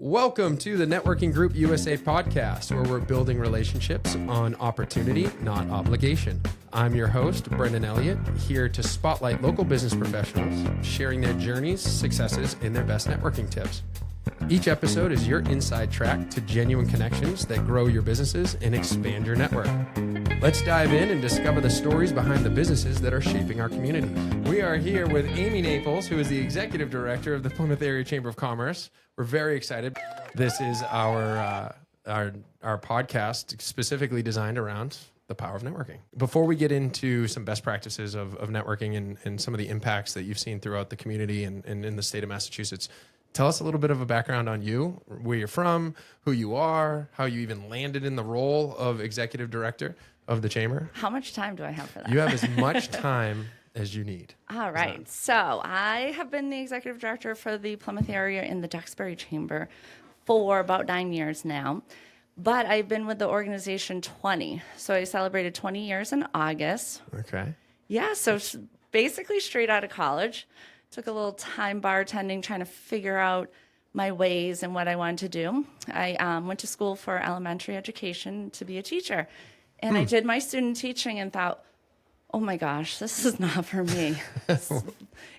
Welcome to the Networking Group USA podcast, where we're building relationships on opportunity, not obligation. I'm your host, Brendan Elliott, here to spotlight local business professionals, sharing their journeys, successes, and their best networking tips. Each episode is your inside track to genuine connections that grow your businesses and expand your network. Let's dive in and discover the stories behind the businesses that are shaping our community. We are here with Amy Naples, who is the Executive Director of the Plymouth Area Chamber of Commerce. We're very excited. This is our podcast specifically designed around the power of networking. Before we get into some best practices of networking and some of the impacts that you've seen throughout the community and in the state of Massachusetts, tell us a little bit of a background on you, where you're from, who you are, how you even landed in the role of Executive Director of the Chamber. How much time do I have for that? You have as much time as you need. All right. So I have been the Executive Director for the Plymouth area in the Duxbury Chamber for about 9 years now. But I've been with the organization 20. So I celebrated 20 years in August. Okay. Yeah, so basically straight out of college. Took a little time bartending, trying to figure out my ways and what I wanted to do. I went to school for elementary education to be a teacher. And I did my student teaching and thought, oh my gosh, this is not for me.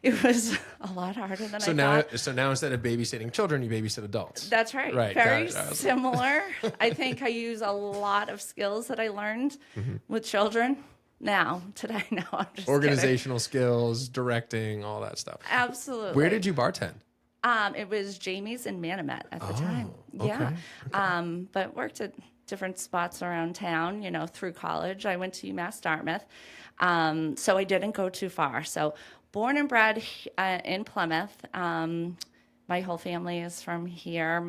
It was a lot harder than I thought. So now instead of babysitting children, you babysit adults. That's right. Right. Very similar. I think I use a lot of skills that I learned with children. Today, I'm just Organizational skills, directing, all that stuff. Absolutely. Where did you bartend? It was Jamie's in Manomet at the time. Okay. Yeah. But worked at different spots around town, through college. I went to UMass Dartmouth. So I didn't go too far. So born and bred in Plymouth. My whole family is from here.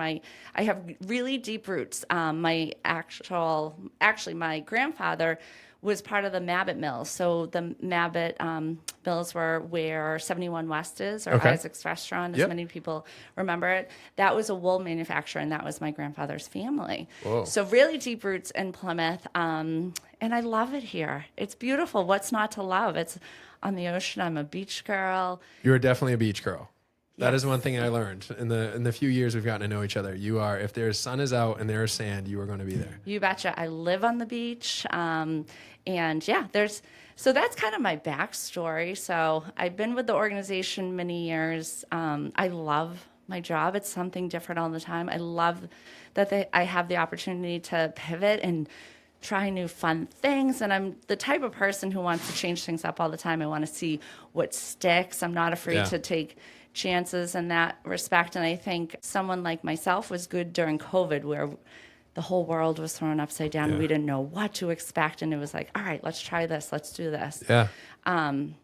I have really deep roots. My grandfather was part of the Mabbitt Mills. So the Mabbitt Mills were where 71 West is, or Isaac's Restaurant, as many people remember it. That was a wool manufacturer, and that was my grandfather's family. Whoa. So really deep roots in Plymouth, and I love it here. It's beautiful. What's not to love? It's on the ocean. I'm a beach girl. You're definitely a beach girl. That is one thing I learned in the few years we've gotten to know each other. You are, if there's sun is out and there is sand, you are going to be there. You betcha. I live on the beach. So that's kind of my backstory. So I've been with the organization many years. I love my job. It's something different all the time. I love that I have the opportunity to pivot and try new fun things. And I'm the type of person who wants to change things up all the time. I want to see what sticks. I'm not afraid to take chances in that respect. And I think someone like myself was good during COVID, where the whole world was thrown upside down. And we didn't know what to expect. And it was like, all right, let's try this. Let's do this. Yeah.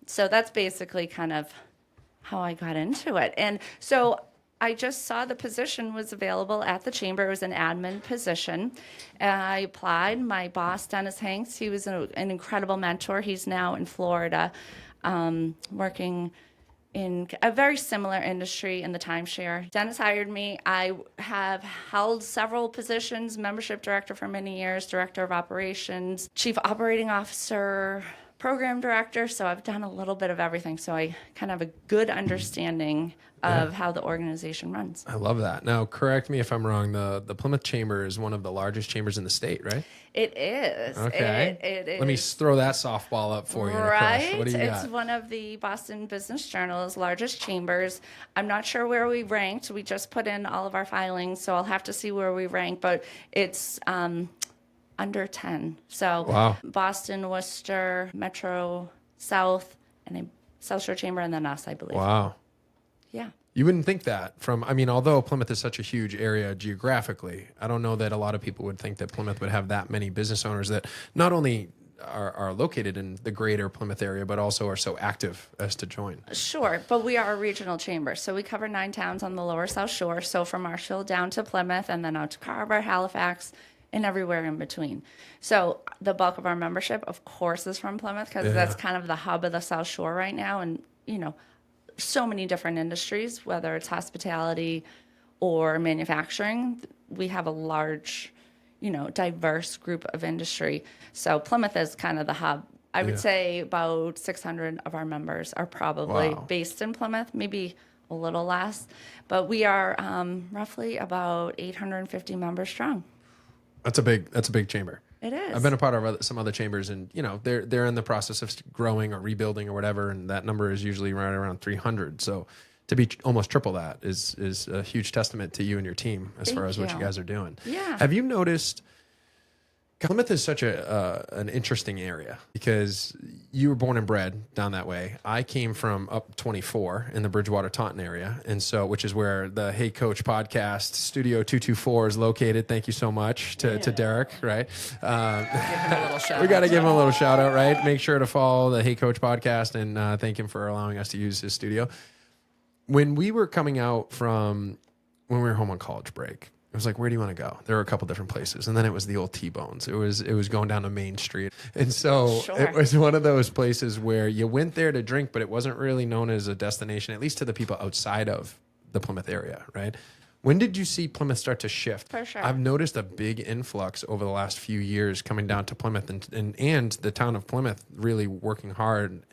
So that's basically kind of how I got into it. And so I just saw the position was available at the chamber. It was an admin position. I applied. My boss, Dennis Hanks, he was an incredible mentor. He's now in Florida, working in a very similar industry in the timeshare. Dennis hired me. I have held several positions: membership director for many years, director of operations, chief operating officer, program director. So I've done a little bit of everything. So I kind of have a good understanding of how the organization runs. I love that. Now, correct me if I'm wrong. The Plymouth Chamber is one of the largest chambers in the state, right? It is. Okay. It is. Let me throw that softball up for you. Right. What do you got? It's one of the Boston Business Journal's largest chambers. I'm not sure where we ranked. We just put in all of our filings, so I'll have to see where we rank. But it's under 10. So wow. Boston, Worcester, Metro, South, and then South Shore Chamber, and then us, I believe. Wow. Yeah. You wouldn't think that although Plymouth is such a huge area geographically, I don't know that a lot of people would think that Plymouth would have that many business owners that not only are located in the greater Plymouth area, but also are so active as to join. Sure, but we are a regional chamber. So we cover 9 towns on the lower South Shore. So from Marshall down to Plymouth, and then out to Carver, Halifax, and everywhere in between. So the bulk of our membership, of course, is from Plymouth, because that's kind of the hub of the South Shore right now. And, so many different industries, whether it's hospitality or manufacturing. We have a large, diverse group of industry. So Plymouth is kind of the hub. I would say about 600 of our members are probably based in Plymouth, maybe a little less, but we are roughly about 850 members strong. That's a big chamber. It is. I've been a part of some other chambers, and they're in the process of growing or rebuilding or whatever, and that number is usually right around 300. So to be almost triple that is a huge testament to you and your team as far as what you guys are doing. Yeah. Have you noticed? Plymouth is such an interesting area because you were born and bred down that way. I came from up 24 in the Bridgewater Taunton area, and so which is where the Hey Coach podcast Studio 224 is located. Thank you so much to Derek. Right, Give him a little shout we got to give him a little shout out. Right, make sure to follow the Hey Coach podcast and thank him for allowing us to use his studio. When we were coming out when we were home on college break. It was like, where do you want to go? There were a couple different places. And then it was the old T-Bones. It was going down to Main Street. And so It was one of those places where you went there to drink, but it wasn't really known as a destination, at least to the people outside of the Plymouth area, right? When did you see Plymouth start to shift? For sure. I've noticed a big influx over the last few years coming down to Plymouth and the town of Plymouth really working hard,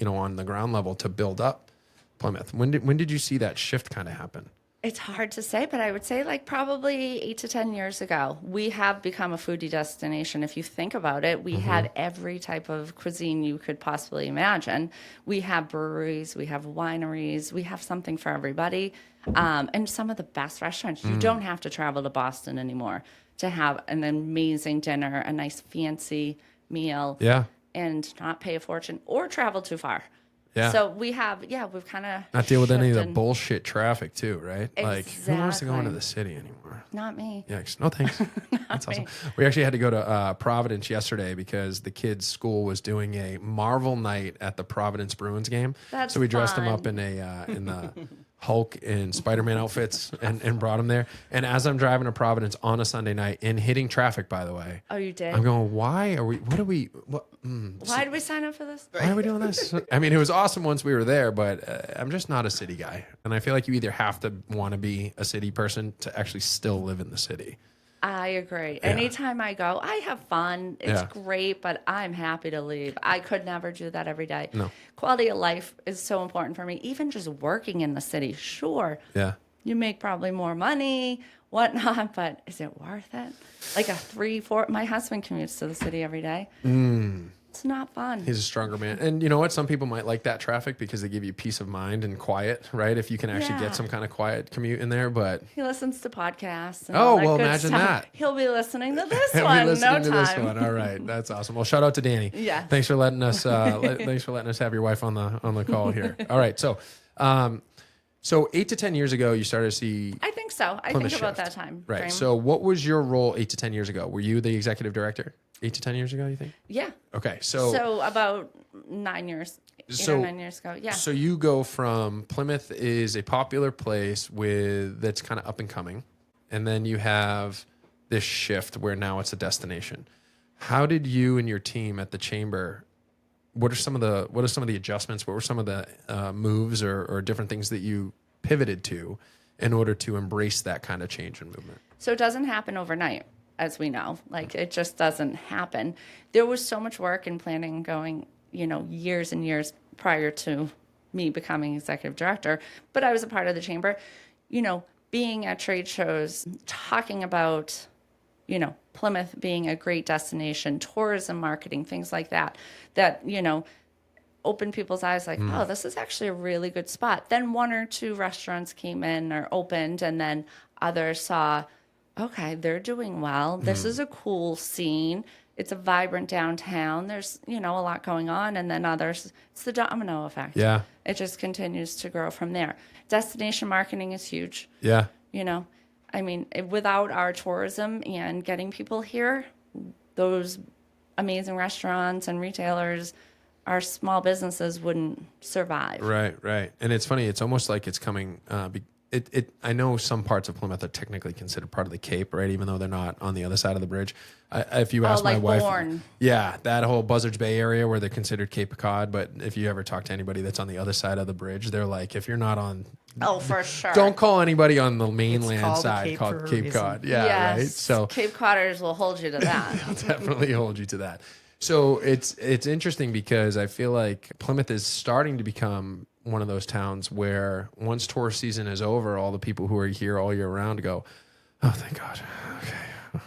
on the ground level to build up Plymouth. When did you see that shift kind of happen? It's hard to say, but I would say like probably 8 to 10 years ago, we have become a foodie destination. If you think about it, we had every type of cuisine you could possibly imagine. We have breweries, we have wineries, we have something for everybody. And some of the best restaurants. You don't have to travel to Boston anymore to have an amazing dinner, a nice fancy meal, and not pay a fortune or travel too far. Yeah. So we've kind of not deal with any of the bullshit traffic too, right? Exactly. Like who wants to go into the city anymore? Not me. Yikes. No thanks. That's awesome. We actually had to go to Providence yesterday because the kids' school was doing a Marvel night at the Providence Bruins game. That's so we dressed fun. them up in the Hulk and Spider-Man outfits and brought them there. And as I'm driving to Providence on a Sunday night and hitting traffic, by the way. Oh, you did? I'm going, why did we sign up for this? Why are we doing this? I mean, it was awesome once we were there, but I'm just not a city guy. And I feel like you either have to want to be a city person to actually still live in the city. I agree. Yeah. Anytime I go, I have fun. It's great, but I'm happy to leave. I could never do that every day. No. Quality of life is so important for me. Even just working in the city, sure. Yeah. You make probably more money, whatnot, but is it worth it? Like my husband commutes to the city every day. It's not fun. He's a stronger man. And you know what? Some people might like that traffic because they give you peace of mind and quiet, right? If you can actually get some kind of quiet commute in there, but... He listens to podcasts. And imagine stuff. That. He'll be listening to this one. This one. All right. That's awesome. Well, shout out to Danny. Yeah. Thanks for letting us have your wife on the call here. All right. So 8 to 10 years ago, you started to see... I think so. I think about that time. Right. Frame. So what was your role 8 to 10 years ago? Were you the executive director 8 to 10 years ago, you think? Yeah. Okay. So about 9 years. 8 or 9 years ago. Yeah. So you go from Plymouth is a popular place that's kind of up and coming. And then you have this shift where now it's a destination. How did you and your team at the chamber... What are some of the adjustments? What were some of the moves or different things that you pivoted to in order to embrace that kind of change and movement? So it doesn't happen overnight, as we know. Like, it just doesn't happen. There was so much work and planning going, years and years prior to me becoming executive director. But I was a part of the chamber, being at trade shows, talking about, Plymouth being a great destination, tourism marketing, things like that, opened people's eyes like, oh, this is actually a really good spot. Then 1 or 2 restaurants came in or opened, and then others saw, okay, they're doing well. This is a cool scene. It's a vibrant downtown. There's, a lot going on. And then others, it's the domino effect. Yeah. It just continues to grow from there. Destination marketing is huge. Yeah. Without our tourism and getting people here, those amazing restaurants and retailers, our small businesses wouldn't survive. Right. And it's funny. It's almost like it's coming. I know some parts of Plymouth are technically considered part of the Cape, right? Even though they're not on the other side of the bridge. If you ask my wife, Bourne. Yeah, that whole Buzzards Bay area where they're considered Cape Cod. But if you ever talk to anybody that's on the other side of the bridge, they're like, if you're not on, for sure, don't call anybody on the mainland side called Cape Cod. Yeah, yes. right. So Cape Codders will hold you to that. They'll definitely hold you to that. So it's interesting because I feel like Plymouth is starting to become one of those towns where once tourist season is over, all the people who are here all year round go, oh, thank God. Okay.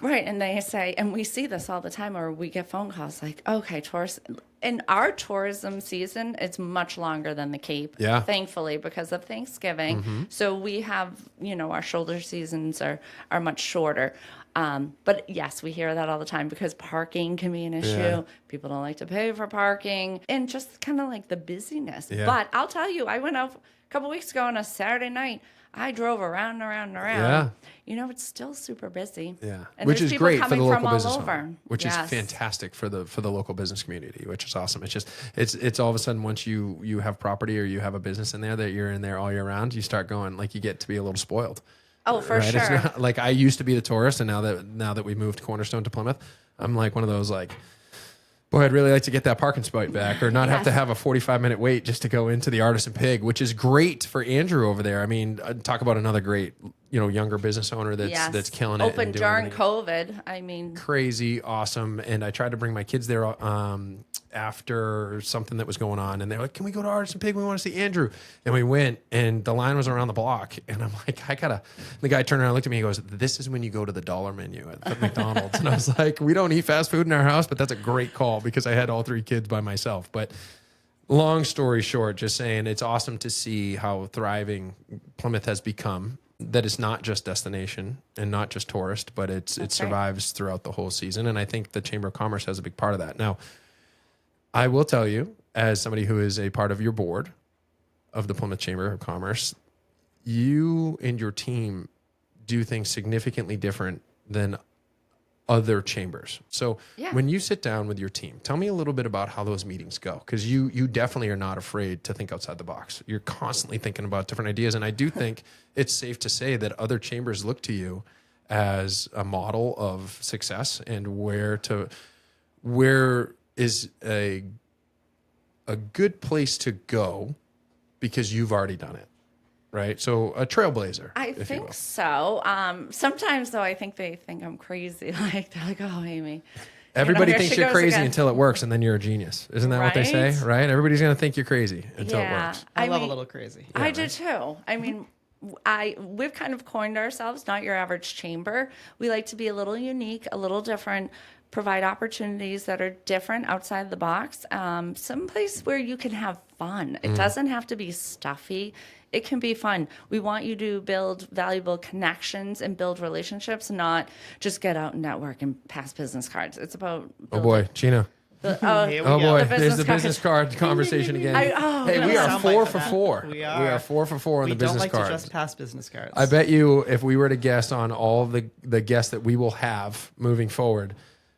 Right. And they say, and we see this all the time, or we get phone calls like, okay, tourist. In our tourism season, it's much longer than the Cape, Yeah. thankfully, because of Thanksgiving. So we have, our shoulder seasons are much shorter. But yes, we hear that all the time because parking can be an issue. Yeah. People don't like to pay for parking and just kind of like the busyness. Yeah. But I'll tell you, I went out a couple weeks ago on a Saturday night. I drove around and around and around. Yeah. It's still super busy. Yeah, And which there's is people great for the coming from local all business over. owner, which is Yes. fantastic for the local business community, which is awesome. It's just it's all of a sudden once you have property or you have a business in there that you're in there all year round, you start going like you get to be a little spoiled. Oh, for Right? sure. It's not, like I used to be the tourist, and now that we moved Cornerstone to Plymouth, I'm like one of those like, boy, I'd really like to get that parking spot back, or not have to Yes. have a 45-minute wait just to go into the Artisan Pig, which is great for Andrew over there. I mean, talk about another great, younger business owner that's killing it. Open and doing during everything. COVID. I mean, Crazy awesome. And I tried to bring my kids there after something that was going on, and they're like, can we go to Artisan Pig? We want to see Andrew. And we went, and the line was around the block, and I'm like, the guy turned around and looked at me and goes, this is when you go to the dollar menu at McDonald's. And I was like, we don't eat fast food in our house, but that's a great call because I had all 3 kids by myself. But long story short, just saying it's awesome to see how thriving Plymouth has become, that it's not just destination and not just tourist, but it survives throughout the whole season. And I think the Chamber of Commerce has a big part of that. Now, I will tell you, as somebody who is a part of your board of the Plymouth Chamber of Commerce, you and your team do things significantly different than other chambers. So when you sit down with your team, tell me a little bit about how those meetings go, because you definitely are not afraid to think outside the box. You're constantly thinking about different ideas. And I do think it's safe to say that other chambers look to you as a model of success and where is a good place to go because you've already done it. Right. So a trailblazer. I think so. Sometimes, though, I think they think I'm crazy. Like, they're like, oh, Amy. Everybody here thinks she you're goes crazy again. until it works, and then you're a genius. Isn't that what they say? Right? Right? Everybody's going to think you're crazy until it works. I love mean, a little crazy. I do too. I mean, we've kind of coined ourselves not your average chamber. We like to be a little unique, a little different, provide opportunities that are different outside the box. Some place where you can have fun. It doesn't have to be stuffy. It can be fun. We want you to build valuable connections and build relationships, not just get out and network and pass business cards. It's about Oh boy, Gina. Here we Oh go. boy, The there's business the business card conversation again. Hey, we are Sound 4 bite for for that. 4. We We are. are 4 for 4 on We the don't business like to cards. just pass business cards. I bet you if we were to guess on all of the guests that we will have moving forward,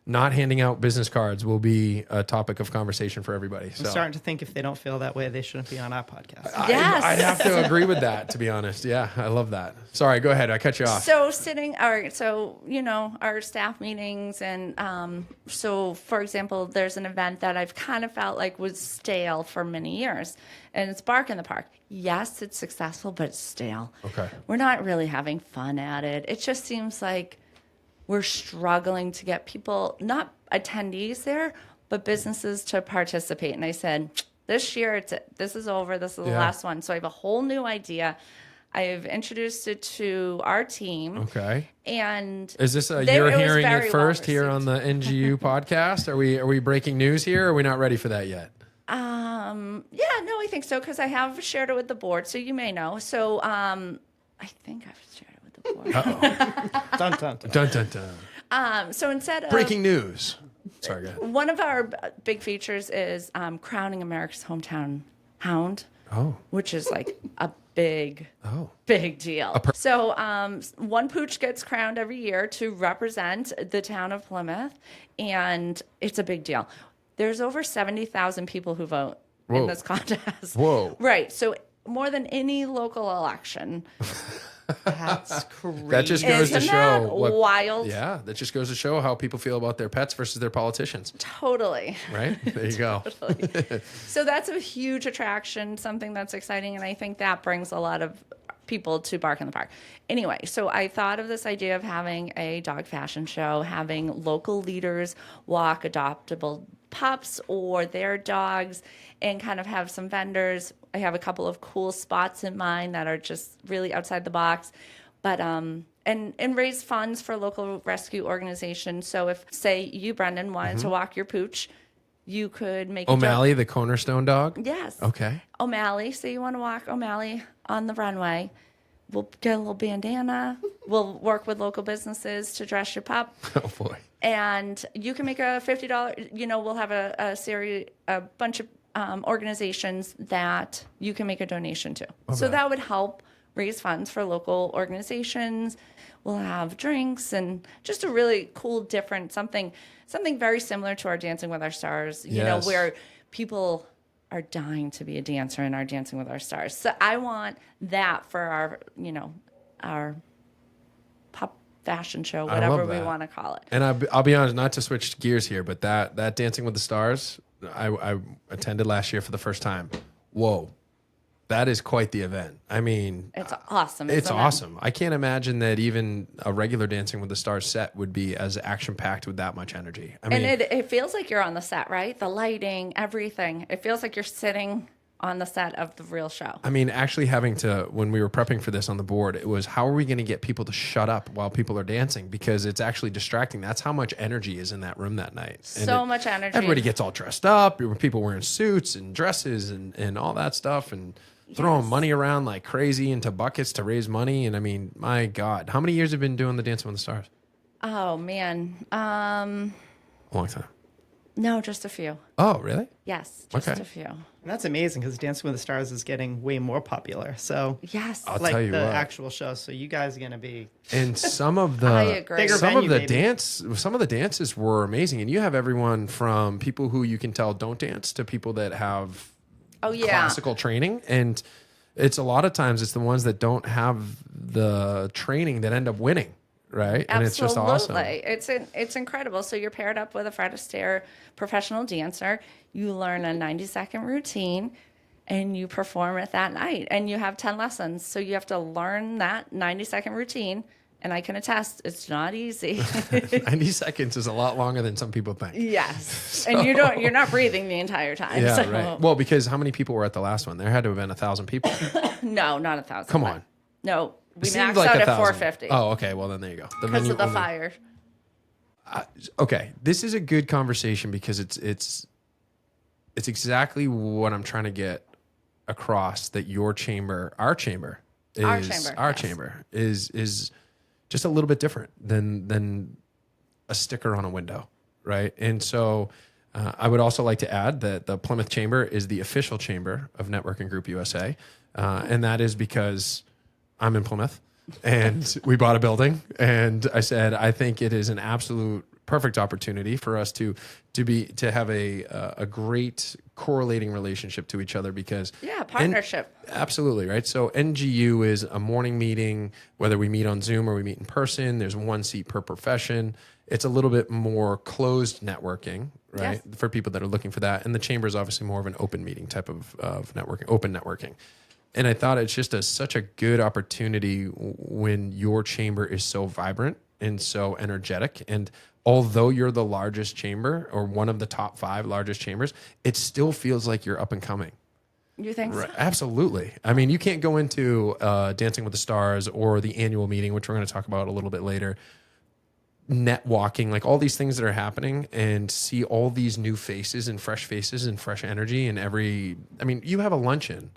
not handing out business cards will be a topic of conversation for everybody. I'm So starting to think if they don't feel that way, they shouldn't be on our podcast. Yes. I'd have to agree with that, to be honest. Yeah, I love that. Sorry, go ahead. I cut you off. So our staff meetings, and so for example, there's an event that I've kind of felt like was stale for many years, and it's Bark in the Park. Yes, it's successful, but it's stale. Okay. We're not really having fun at it. It just seems like we're struggling to get people, not attendees there, but businesses to participate. And I said, this year, this is over. This is the last one. So I have a whole new idea. I've introduced it to our team. Okay. And Is this it you're was hearing very it first well here on the NGU podcast? Are we breaking news here? Or are we not ready for that yet? I think so, because I have shared it with the board, so you may know. So I think I've shared it with the board. Dun, dun, dun. Dun dun dun. So instead of Breaking news. Sorry, go ahead. one of our big features is crowning America's hometown hound. Oh. Which is like a big deal. So one pooch gets crowned every year to represent the town of Plymouth, and it's a big deal. There's over 70,000 people who vote in this contest. Whoa. Right. So more than any local election. That's crazy. That just goes to Isn't show that what, wild? Yeah, that just goes to show how people feel about their pets versus their politicians. Totally. Right? There you go. So that's a huge attraction, something that's exciting, and I think that brings a lot of people to Bark in the Park. Anyway, so I thought of this idea of having a dog fashion show, having local leaders walk adoptable pups or their dogs, and kind of have some vendors. I have a couple of cool spots in mind that are just really outside the box. But and raise funds for local rescue organizations. So if, say, you, Brendan, wanted to walk your pooch, you could make O'Malley, the cornerstone dog? Yes. Okay. O'Malley. Say you want to walk O'Malley on the runway. We'll get a little bandana. We'll work with local businesses to dress your pup. Oh, boy. And you can make a $50, we'll have a bunch of organizations that you can make a donation to. Okay. So that would help raise funds for local organizations. We'll have drinks and just a really cool, different, something very similar to our Dancing with Our Stars, Yes. where people are dying to be a dancer in our Dancing with Our Stars. So I want that for our pop fashion show, whatever we want to call it. And I'll be honest, not to switch gears here, but that Dancing with the Stars, I attended last year for the first time. Whoa. That is quite the event. I mean, It's awesome. It's isn't it? awesome. I can't imagine that even a regular Dancing with the Stars set would be as action-packed with that much energy. I mean, And it feels like you're on the set, right? The lighting, everything. It feels like you're sitting on the set of the real show. I mean, actually having to, when we were prepping for this on the board, it was how are we going to get people to shut up while people are dancing? Because it's actually distracting. That's how much energy is in that room that night. So much energy. Everybody gets all dressed up. People wearing suits and dresses and all that stuff and throwing money around like crazy into buckets to raise money. And I mean, my God, how many years have you been doing the Dancing with the Stars? Oh, man. A long time. No, just a few. Oh, really? Yes, just Okay. a few. And that's amazing because Dancing with the Stars is getting way more popular. So Yes. I'll like tell you the what. actual show. So you guys are going to be And some of the I agree. Bigger some of venue, the maybe. some of the dances were amazing. And you have everyone from people who you can tell don't dance to people that have Oh, yeah. classical training. And it's a lot of times it's the ones that don't have the training that end up winning. Right. And it's just awesome. It's incredible. So you're paired up with a Fred Astaire professional dancer. You learn a 90-second routine and you perform it that night. And you have 10 lessons. So you have to learn that 90-second routine. And I can attest, it's not easy. 90 seconds is a lot longer than some people think. Yes. And you're not breathing the entire time. Yeah, so. right. Well, because how many people were at the last one? There had to have been 1,000 people. No, not 1,000. Come on. No, we It seemed maxed out at 1,000. 450. Oh, okay. Well, then there you go. The because venue of the only- fire. Okay, this is a good conversation because it's exactly what I'm trying to get across. That your chamber, our chamber, is just a little bit different than a sticker on a window, right? And so I would also like to add that the Plymouth Chamber is the official chamber of Networking Group USA, and that is because I'm in Plymouth. And we bought a building, and I said I think it is an absolute perfect opportunity for us to have a great correlating relationship to each other because Partnership. absolutely right. So NGU is a morning meeting, whether we meet on Zoom or we meet in person. There's one seat per profession. It's a little bit more closed networking, right, for people that are looking for that. And the chamber is obviously more of an open meeting type of networking, open networking. And I thought it's just such a good opportunity when your chamber is so vibrant and so energetic. And although you're the largest chamber or one of the top 5 largest chambers, it still feels like you're up and coming. You think so? Right. Absolutely. I mean, you can't go into Dancing with the Stars or the annual meeting, which we're going to talk about a little bit later, net walking, like all these things that are happening and see all these new faces and fresh energy and I mean, you have a luncheon.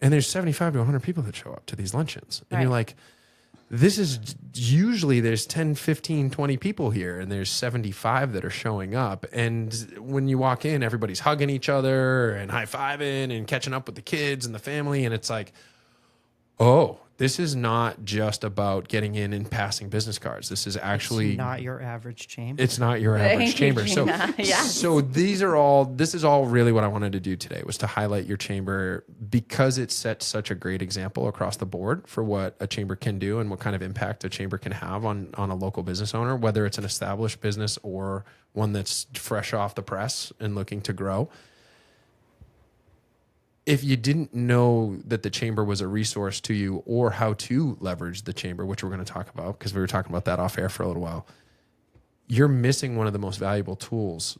And there's 75 to 100 people that show up to these luncheons. And you're like, this is usually there's 10, 15, 20 people here and there's 75 that are showing up. And when you walk in, everybody's hugging each other and high-fiving and catching up with the kids and the family. And it's like, oh, this is not just about getting in and passing business cards. This is actually It's not your average chamber. it's not your average chamber. So, Yes. so this is all really what I wanted to do today was to highlight your chamber because it sets such a great example across the board for what a chamber can do and what kind of impact a chamber can have on a local business owner, whether it's an established business or one that's fresh off the press and looking to grow. If you didn't know that the chamber was a resource to you or how to leverage the chamber, which we're going to talk about because we were talking about that off air for a little while, you're missing one of the most valuable tools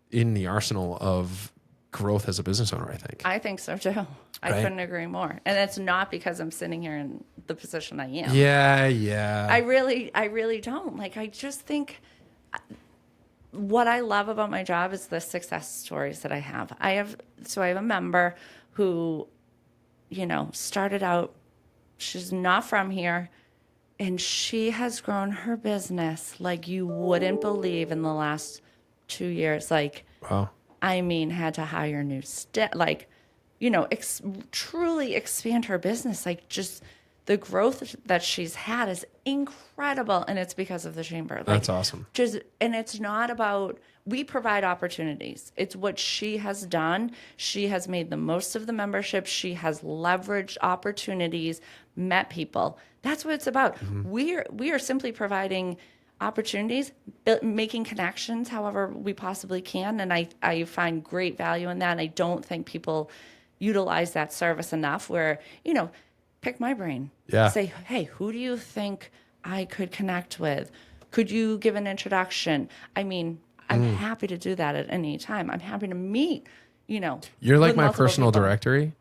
in the arsenal of growth as a business owner, I think. I think so too. I Right? couldn't agree more. And it's not because I'm sitting here in the position I am. Yeah. I really don't. Like, I just think what I love about my job is the success stories that I have. I have a member who, started out, she's not from here, and she has grown her business like you wouldn't believe in the last 2 years. Like, Wow. I mean, had to hire new staff, like, truly expand her business. Like, just the growth that she's had is incredible, and it's because of the chamber. Like, That's awesome. And it's not about, we provide opportunities. It's what she has done. She has made the most of the membership. She has leveraged opportunities, met people. That's what it's about. We are simply providing opportunities, making connections however we possibly can. And I find great value in that. And I don't think people utilize that service enough where, pick my brain. Yeah. Say, hey, who do you think I could connect with? Could you give an introduction? I mean, I'm happy to do that at any time. I'm happy to meet, You're like with my multiple personal people. directory.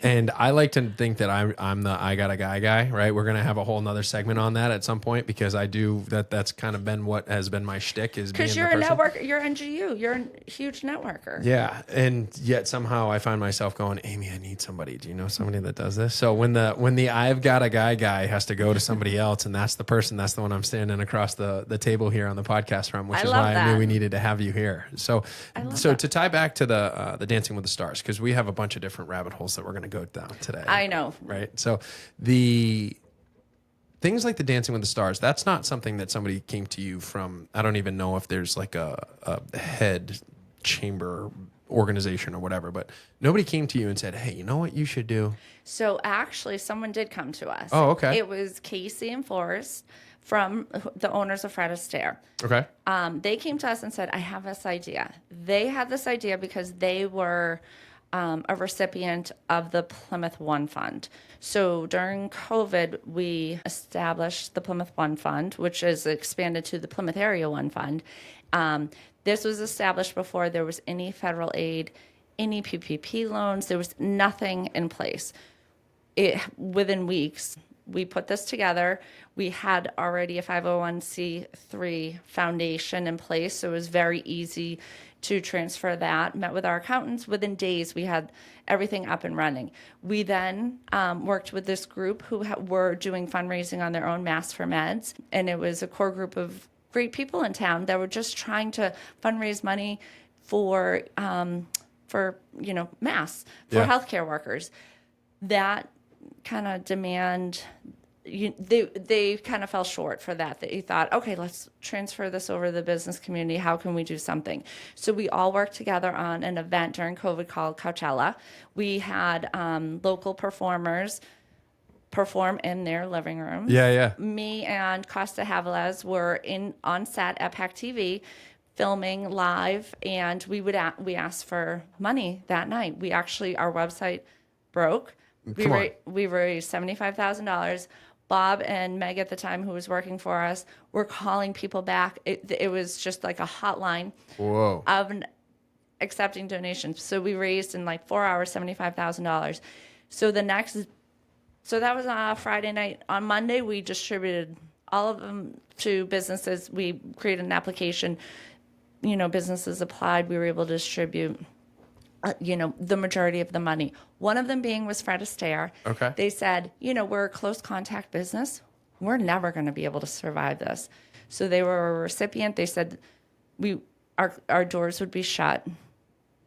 And I like to think that I'm the I got a guy, right? We're going to have a whole nother segment on that at some point because I do that's kind of been what has been my shtick is being Because the you're a person. networker, you're NGU, you're a huge networker. Yeah, and yet somehow I find myself going, Amy, I need somebody. Do you know somebody that does this? So when the I've got a guy has to go to somebody else, and that's the person, that's the one I'm standing across the table here on the podcast from, which I is love why I knew that. we needed to have you here. So that. to tie back to the Dancing with the Stars, because we have a bunch of different rabbit holes that we're going to go down today. I know. Right. So the things like the Dancing with the Stars, that's not something that somebody came to you from. I don't even know if there's like a head chamber organization or whatever, but nobody came to you and said, hey, you know what you should do? So actually, someone did come to us. Oh, okay. It was Casey and Forrest from the owners of Fred Astaire. Okay. They came to us and said, I have this idea. They had this idea because they were a recipient of the Plymouth One Fund. So during COVID, we established the Plymouth One Fund, which is expanded to the Plymouth Area One Fund. This was established before there was any federal aid, any PPP loans. There was nothing in place. Within weeks, we put this together. We had already a 501c3 foundation in place, so it was very easy to transfer that. Met with our accountants. Within days, we had everything up and running. We then worked with this group who were doing fundraising on their own, Mass for Meds, and it was a core group of great people in town that were just trying to fundraise money for mass, for healthcare workers. That kind of demand, they kind of fell short for that. They thought, okay, let's transfer this over to the business community. How can we do something? So we all worked together on an event during COVID called Coachella. We had local performers perform in their living rooms. Yeah. Me and Costa Haviles were on set at PAC TV filming live, and we asked for money that night. We actually, our website broke. We raised $75,000. Bob and Meg at the time, who was working for us, were calling people back. It was just like a hotline of accepting donations. So we raised in like 4 hours $75,000. So that was on a Friday night. On Monday, we distributed all of them to businesses. We created an application. Businesses applied. We were able to distribute the majority of the money. One of them was Fred Astaire. Okay. They said, we're a close contact business. We're never going to be able to survive this. So they were a recipient. They said our doors would be shut,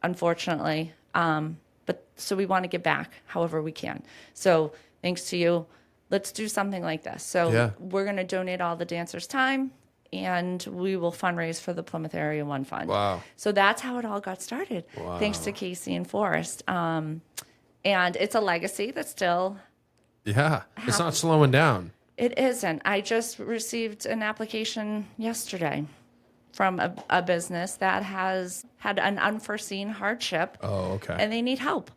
unfortunately. But so we want to give back however we can. So thanks to you, let's do something like this. So we're going to donate all the dancers' time, and we will fundraise for the Plymouth Area One Fund. Wow. So that's how it all got started, thanks to Casey and Forrest. And it's a legacy that's still... Yeah, it's not slowing down. It isn't. I just received an application yesterday from a business that has had an unforeseen hardship. Oh, okay. And they need help.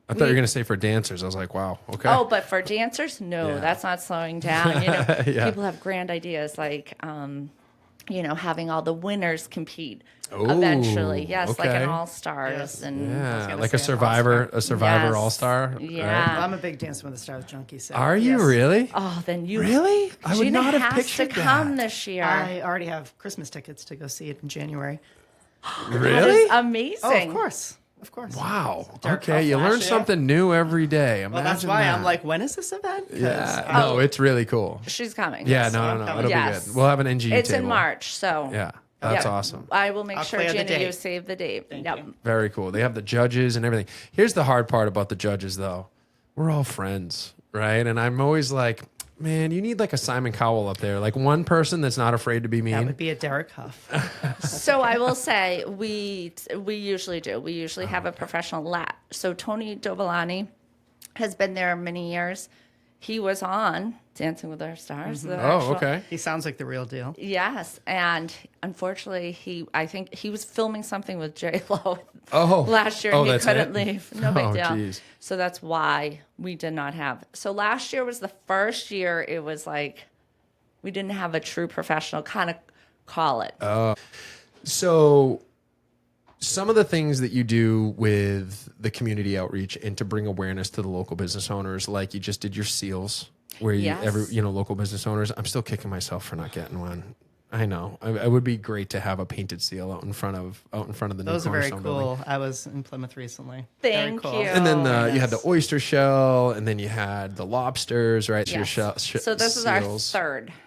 I thought you were going to say for dancers. I was like, wow, okay. Oh, but for dancers, no, that's not slowing down. Yeah. People have grand ideas like having all the winners compete Oh, eventually. Yes, like okay. an all-stars. Yes. And Yeah, gonna like a say an Survivor Yes. All-Star. Yeah. Well, I'm a big Dancing with the Stars junkie. So Are you yes. really? Oh, then you Really? I would Gina not have has pictured to come that. this year. I already have Christmas tickets to go see it in January. That Really? is amazing. Oh, of course. Of course. Wow. Derek Okay, you Hough learn last year. something new every day. Imagine Well, that's why that. I'm like, when is this event? 'Cause, Yeah. No, it's really cool. She's coming. Yeah, Yes. no. coming. It'll Yes. be good. We'll have an NGU It's table. in March, so Yeah, that's yeah. awesome. I will make I'll sure, clear the Gina, you date. save the date. Thank Yep. you. Very cool. They have the judges and everything. Here's the hard part about the judges, though. We're all friends, right? And I'm always like, man, you need like a Simon Cowell up there, like one person that's not afraid to be That mean. would be a Derek Hough. So I will say we usually do. We usually have a professional So Tony Dovolani has been there many years. He was on Dancing with the Stars. the Oh, actual- okay. He sounds like the real deal. Yes, and unfortunately, I think he was filming something with J Lo Oh, last year, oh, and he that's couldn't it? leave. No big Oh, deal. geez. So that's why we did not have. So last year was the first year it was like we didn't have a true professional kind of call it. So, some of the things that you do with the community outreach and to bring awareness to the local business owners, like you just did your seals, where Yes. local business owners. I'm still kicking myself for not getting one. I know. It would be great to have a painted seal out in front of the Those new are very Cornerstone cool. building. I was in Plymouth recently. Thank very cool. you. And then Oh, you had the oyster shell, and then you had the lobsters, right? So your Yes. shell, So this is our seals.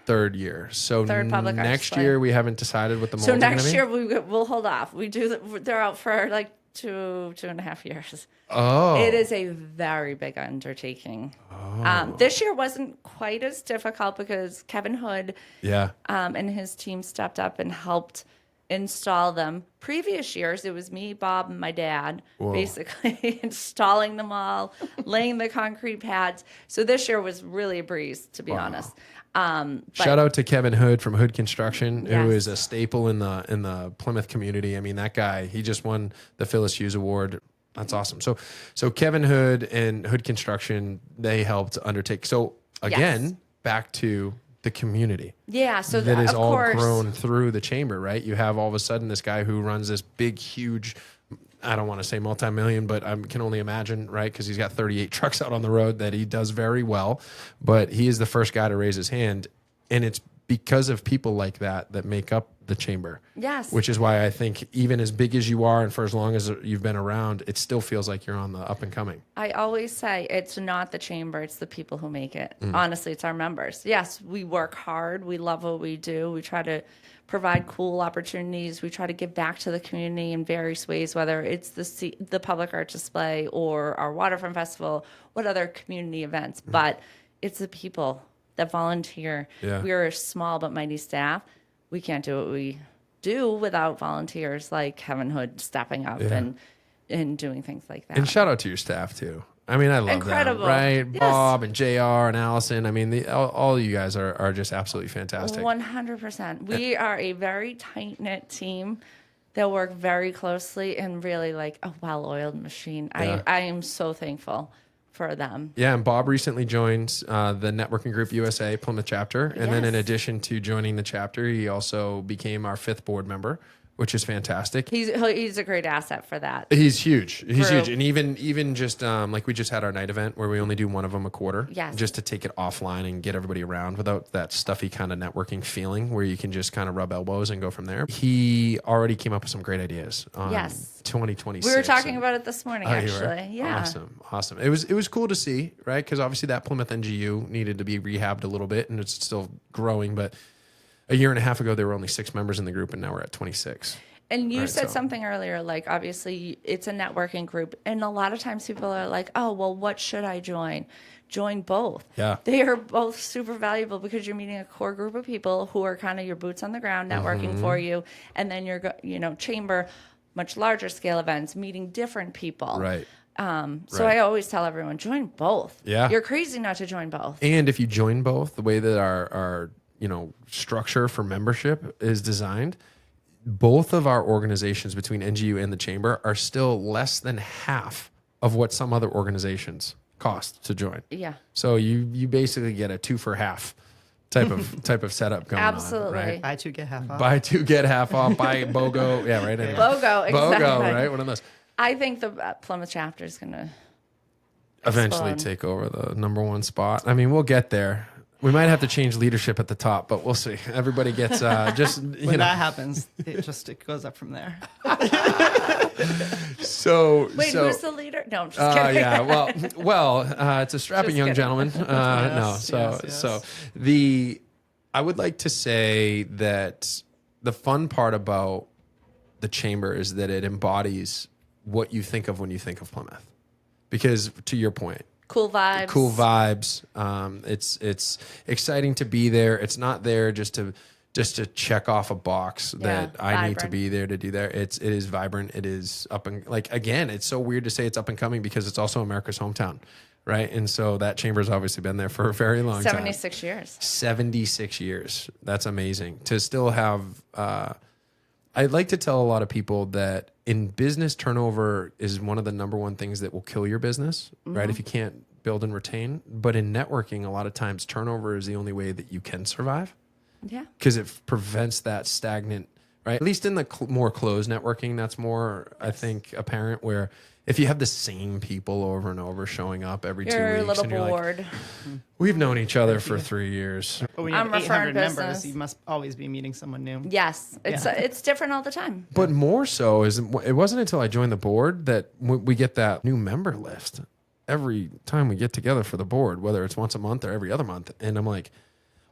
third year. So Third public art next display. year we haven't decided what the molds So are gonna next be? year we'll hold off. They're out for like 2.5 years. Oh, It is a very big undertaking. This year wasn't quite as difficult because Kevin Hood yeah. and his team stepped up and helped install them. Previous years, it was me, Bob, and my dad basically installing them all, laying the concrete pads. So this year was really a breeze, to be honest. But Shout out to Kevin Hood from Hood Construction, who Yes. is a staple in the Plymouth community. I mean, that guy, he just won the Phyllis Hughes Award. That's awesome. So Kevin Hood and Hood Construction, they helped undertake. So again, back to the community yeah, so that is of all course, grown through the chamber, right? You have all of a sudden this guy who runs this big, huge, I don't want to say multi-million, but I can only imagine, right? Because he's got 38 trucks out on the road that he does very well. But he is the first guy to raise his hand. And it's because of people like that that make up the chamber. Yes. Which is why I think even as big as you are and for as long as you've been around, it still feels like you're on the up and coming. I always say it's not the chamber, it's the people who make it. Honestly, it's our members. Yes, we work hard. We love what we do. We try to provide cool opportunities. We try to give back to the community in various ways, whether it's the public art display or our waterfront festival, what other community events. But it's the people that volunteer. Yeah. We're a small but mighty staff. We can't do what we do without volunteers like Kevin Hood stepping up and doing things like that. And shout out to your staff too. I mean, I love Incredible. them, right? Yes. Bob and JR and Allison. I mean, all you guys are just absolutely fantastic. 100%. We are a very tight-knit team that work very closely and really like a well-oiled machine. Yeah. I am so thankful for them. Yeah, and Bob recently joined the Networking Group USA Plymouth chapter. And then in Yes. addition to joining the chapter, he also became our 5th board member, which is fantastic. He's a great asset for that. He's huge. He's True. huge. And even just like we just had our night event where we only do one of them a quarter. Yes. Just to take it offline and get everybody around without that stuffy kind of networking feeling where you can just kind of rub elbows and go from there. He already came up with some great ideas on Yes. 2026. We were talking about it this morning, Oh, you were? actually. Yeah. Awesome. It was cool to see, right? Because obviously that Plymouth NGU needed to be rehabbed a little bit and it's still growing. But a year and a half ago, there were only 6 members in the group and now we're at 26. And you Right, said so- something earlier, like obviously it's a networking group. And a lot of times people are like, oh, well, what should I join? Join both. Yeah. They are both super valuable because you're meeting a core group of people who are kind of your boots on the ground networking Mm-hmm. for you. And then chamber, much larger scale events, meeting different people. Right. So Right. I always tell everyone, join both. Yeah. You're crazy not to join both. And if you join both, the way that our structure for membership is designed, both of our organizations between NGU and the chamber are still less than half of what some other organizations cost to join. Yeah. So you basically get a 2 for half type of setup going Absolutely. on, right? Buy two, get half off. Buy two, get half off. Buy BOGO. Yeah, right. Anyway. BOGO, exactly. BOGO, right? One of those. I think the Plymouth chapter is going to Eventually take over the number one spot. I mean, we'll get there. We might have to change leadership at the top, but we'll see. Everybody gets just when that happens, it goes up from there. So wait, who's the leader? No, I'm just kidding. Yeah, it's a strapping Just young kidding. gentleman. Yes. I would like to say that the fun part about the chamber is that it embodies what you think of when you think of Plymouth. Because to your point, Cool vibes. cool vibes. It's exciting to be there. It's not there just to check off a box that I need to vibrant. be there to do there. It is vibrant. It is up and again, it's so weird to say it's up and coming because it's also America's hometown, right? And so that chamber's obviously been there for a very long time. 76 years. 76 years. That's amazing. To still have I'd like to tell a lot of people that in business, turnover is one of the number one things that will kill your business, right? If you can't build and retain. But in networking, a lot of times turnover is the only way that you can survive Yeah. because it prevents that stagnant, right? At least in the more closed networking, that's more, I think, apparent where if you have the same people over and over showing up every 2 You're weeks a little and you're like, bored. we've known each other for 3 years. But when you have I'm referring 800 members, business. you must always be meeting someone new. Yes. It's different all the time. But more so is it wasn't until I joined the board that we get that new member list every time we get together for the board, whether it's once a month or every other month. And I'm like,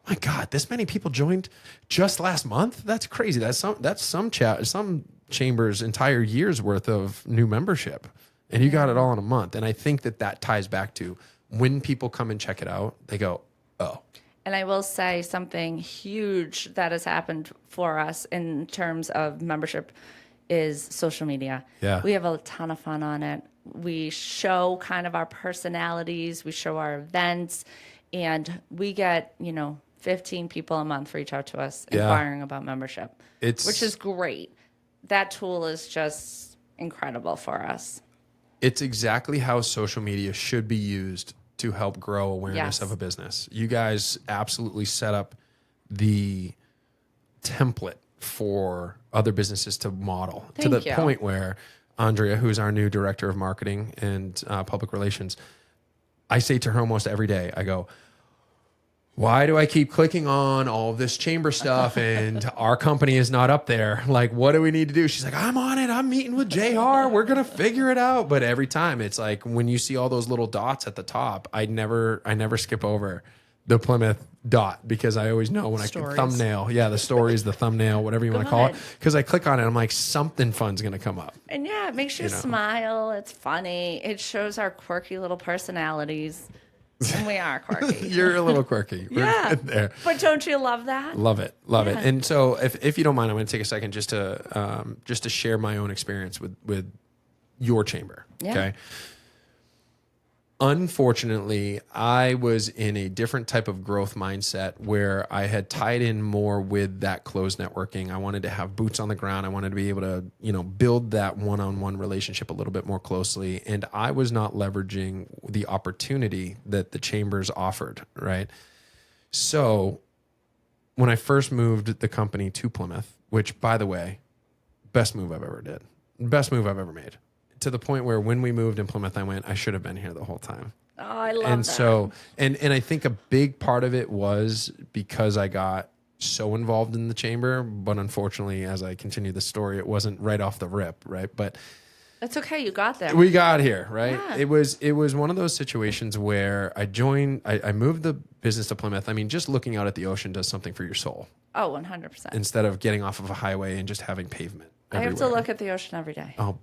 my God, this many people joined just last month? That's crazy. That's some chambers' entire year's worth of new membership. And you got it all in a month. And I think that ties back to when people come and check it out, they go, oh. And I will say something huge that has happened for us in terms of membership is social media. Yeah. We have a ton of fun on it. We show kind of our personalities, we show our events, and we get, 15 people a month reach out to us inquiring about membership, which is great. That tool is just incredible for us. It's exactly how social media should be used to help grow awareness Yes. of a business. You guys absolutely set up the template for other businesses to model to the Thank you. point where Andrea, who's our new director of marketing and public relations, I say to her almost every day, I go, why do I keep clicking on all of this chamber stuff and our company is not up there? Like, what do we need to do? She's like, I'm on it. I'm meeting with JR. We're going to figure it out. But every time it's like, when you see all those little dots at the top, I never skip over the Plymouth dot because I always know when Stories. I can thumbnail. Yeah. The stories, the thumbnail, whatever you want to call it. Good. Cause I click on it. I'm like, something fun's going to come up. And yeah, it makes you smile. It's funny. It shows our quirky little personalities. And we are quirky. You're a little quirky. We're Yeah. good there. But don't you love that? Love it. Love it. Yeah. And so if you don't mind, I'm going to take a second just to share my own experience with your chamber. Yeah. Okay. Unfortunately, I was in a different type of growth mindset where I had tied in more with that closed networking. I wanted to have boots on the ground. I wanted to be able to, build that one-on-one relationship a little bit more closely. And I was not leveraging the opportunity that the chambers offered, right? So when I first moved the company to Plymouth, which, by the way, best move I've ever did, best move I've ever made, to the point where when we moved in Plymouth, I went, I should have been here the whole time. Oh, I love And that. so, and I think a big part of it was because I got so involved in the chamber, but unfortunately, as I continue the story, it wasn't right off the rip, right? But That's okay. You got there. we got here, right? Yeah. It was one of those situations where I moved the business to Plymouth. I mean, just looking out at the ocean does something for your soul Oh, 100%. instead of getting off of a highway and just having pavement I have to everywhere. look at the ocean every day. Oh,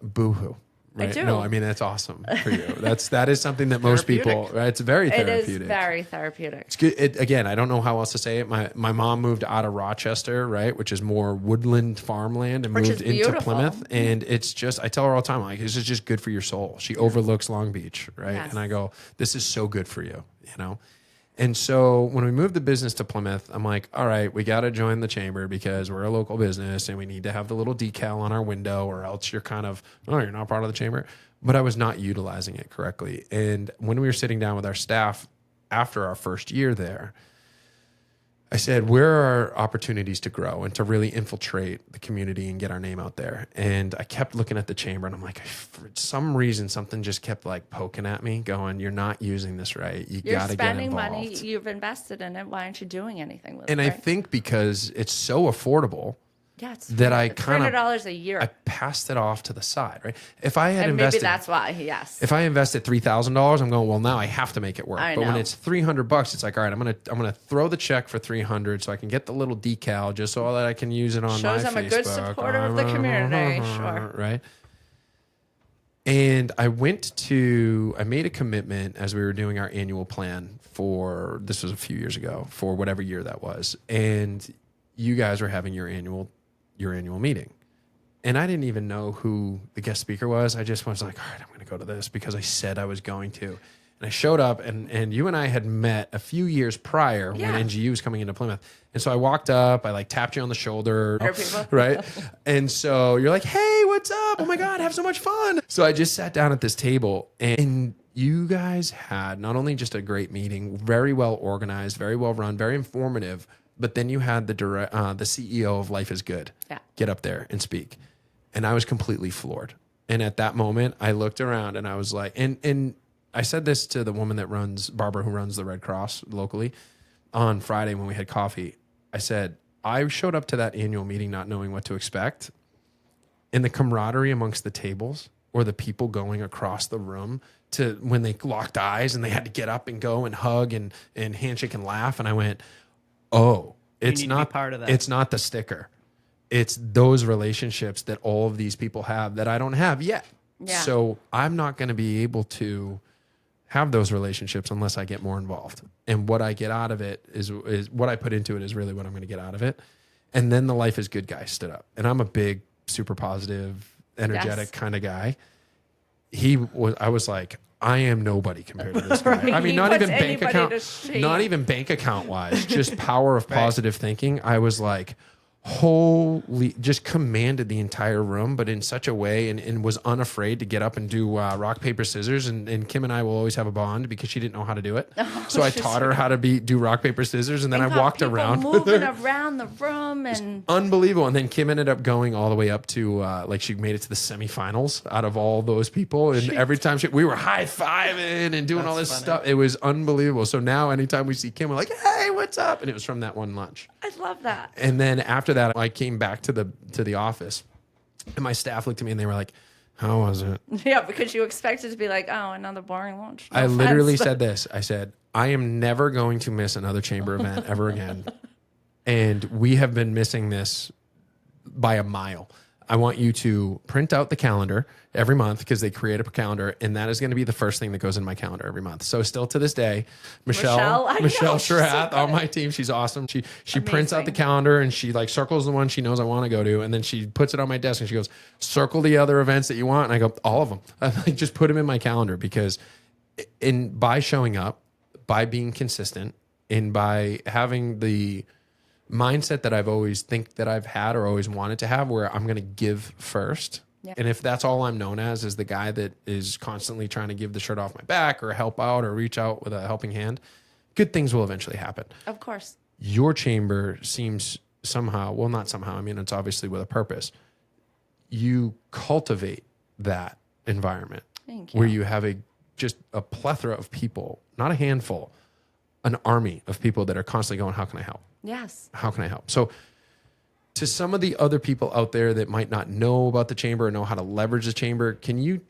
boo-hoo. Right? do. No, I mean, that's awesome for you. That is something that most people, Therapeutic. right? It's very It therapeutic. is very therapeutic. It's good. Again, I don't know how else to say it. My mom moved out of Rochester, right, which is more woodland farmland, and Which moved is into beautiful. Plymouth. And it's just, I tell her all the time, like, this is just good for your soul. She overlooks Long Beach, right? Yes. And I go, this is so good for you, And so when we moved the business to Plymouth, I'm like, all right, we got to join the chamber because we're a local business and we need to have the little decal on our window, or else you're kind of, oh, you're not part of the chamber. But I was not utilizing it correctly. And when we were sitting down with our staff after our first year there, I said, where are opportunities to grow and to really infiltrate the community and get our name out there? And I kept looking at the chamber, and I'm like, for some reason, something just kept like poking at me, going, "You're not using this right. You You're got to get spending involved." money. You've invested in it. Why aren't you doing anything with And it? I right? think because it's so affordable Yeah, it's that I kind of $300 a year. I passed it off to the side, right? If I had and invested, maybe that's why. Yes. if I invested $3,000, I'm going, well, now I have to make it work. I But when know. it's $300, it's like, all right, I'm gonna throw the check for $300 so I can get the little decal just so that I can use it on Shows my I'm Facebook. a good supporter of the community. Sure. Right. And I made a commitment as we were doing our annual plan this was a few years ago, for whatever year that was. And you guys were having your annual meeting. And I didn't even know who the guest speaker was. I just was like, all right, I'm going to go to this because I said I was going to. And I showed up, and you and I had met a few years prior Yeah. when NGU was coming into Plymouth. And so I walked up, I like tapped you on the shoulder, people. right? And so you're like, hey, what's up? Oh my God, have so much fun. So I just sat down at this table, and you guys had not only just a great meeting, very well organized, very well run, very informative, but then you had the CEO of Life is Good get up there and speak. And I was completely floored. And at that moment, I looked around and I was like, and I said this to the woman Barbara, who runs the Red Cross locally, on Friday when we had coffee. I said, I showed up to that annual meeting not knowing what to expect. And the camaraderie amongst the tables, or the people going across the room to when they locked eyes and they had to get up and go and hug and handshake and laugh. And I went, oh, it's need to be not part of that. It's not the sticker. It's those relationships that all of these people have that I don't have yet. Yeah. So I'm not going to be able to have those relationships unless I get more involved. And what I get out of it is what I put into it is really what I'm going to get out of it. And then the Life is Good guy stood up. And I'm a big, super positive, energetic kind of guy. I was like, I am nobody compared to this guy. Right. I mean, He not puts even bank anybody account, to shame. not even bank account wise, just power of positive thinking. I was like, holy, just commanded the entire room, but in such a way, and was unafraid to get up and do rock, paper, scissors. And Kim and I will always have a bond because she didn't know how to do it. So I taught her how to do rock, paper, scissors. And then I walked around with moving her. around the room, and Unbelievable. And then Kim ended up going all the way up to she made it to the semifinals out of all those people. And every time we were high-fiving and doing all this stuff. It was unbelievable. So now anytime we see Kim, we're like, hey, what's up? And it was from that one lunch. I love that. And then after that, I came back to the office, and my staff looked at me and they were like, how was it? Yeah, because you expected to be like, oh, another boring lunch. No I offense. literally said this. I said, I am never going to miss another chamber event ever again. And we have been missing this by a mile. I want you to print out the calendar every month because they create a calendar, and that is going to be the first thing that goes in my calendar every month. So still to this day, Michelle Shrath on my team, she's awesome. She prints out the calendar and she like circles the one she knows I want to go to, and then she puts it on my desk and she goes, circle the other events that you want. And I go, all of them. I like just put them in my calendar because by showing up, by being consistent, and by having the mindset that I've always think that I've had or always wanted to have, where I'm going to give first. Yeah. And if that's all I'm known as is the guy that is constantly trying to give the shirt off my back or help out or reach out with a helping hand, good things will eventually happen. Of course. Your chamber seems somehow, well, not somehow, I mean, it's obviously with a purpose. You cultivate that environment. Thank you. Where you have just a plethora of people, not a handful, an army of people that are constantly going, how can I help? Yes. How can I help? So to some of the other people out there that might not know about the chamber or know how to leverage the chamber, can you